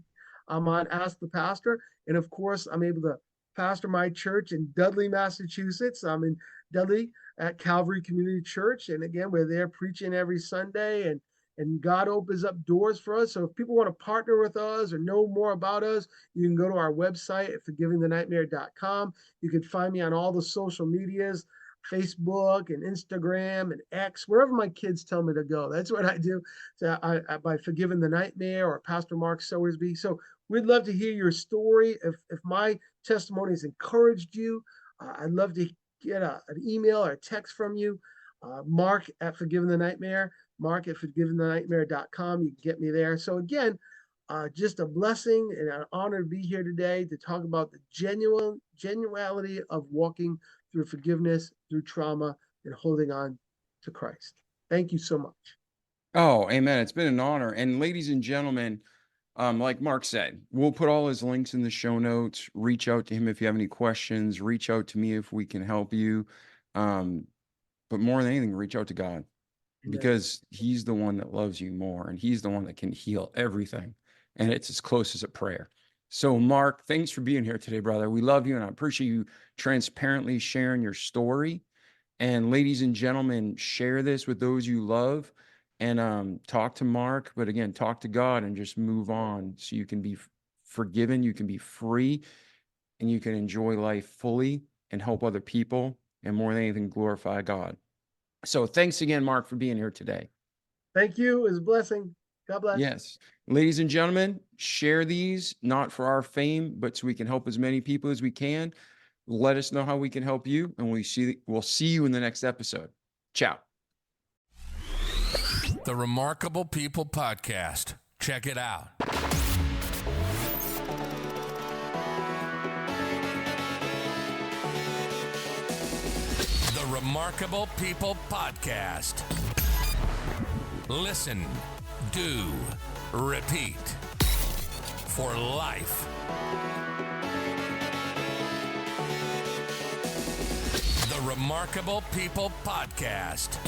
I'm on Ask the Pastor. And of course, I'm able to pastor my church in Dudley, Massachusetts. I'm in Dudley at Calvary Community Church. And again, we're there preaching every Sunday, and God opens up doors for us. So if people want to partner with us or know more about us, you can go to our website at forgivingthenightmare.com. You can find me on all the social medias, Facebook and Instagram and X, wherever my kids tell me to go. That's what I do. So by Forgiving the Nightmare or Pastor Mark Sowersby. So we'd love to hear your story. If my testimony has encouraged you, I'd love to get an email or a text from you. Mark at Forgiving the Nightmare, Mark at forgivingthenightmare.com. You can get me there. So again, just a blessing and an honor to be here today to talk about the genuality of walking through forgiveness, through trauma, and holding on to Christ. Thank you so much. Oh, amen. It's been an honor. And ladies and gentlemen, like Mark said, we'll put all his links in the show notes. Reach out to him if you have any questions. Reach out to me if we can help you. But more than anything, reach out to God, because he's the one that loves you more, and he's the one that can heal everything. And it's as close as a prayer. So Mark, thanks for being here today, brother. We love you, and I appreciate you transparently sharing your story. And ladies and gentlemen, share this with those you love, and talk to Mark, but again, talk to God and just move on so you can be forgiven, you can be free, and you can enjoy life fully and help other people, and more than anything, glorify God. So thanks again, Mark, for being here today. Thank you. It was a blessing. God bless. Yes. Ladies and gentlemen, share these, not for our fame, but so we can help as many people as we can. Let us know how we can help you, and we'll see you in the next episode. Ciao. The Remarkable People Podcast. Check it out. The Remarkable People Podcast. Listen, do, repeat for life. The Remarkable People Podcast.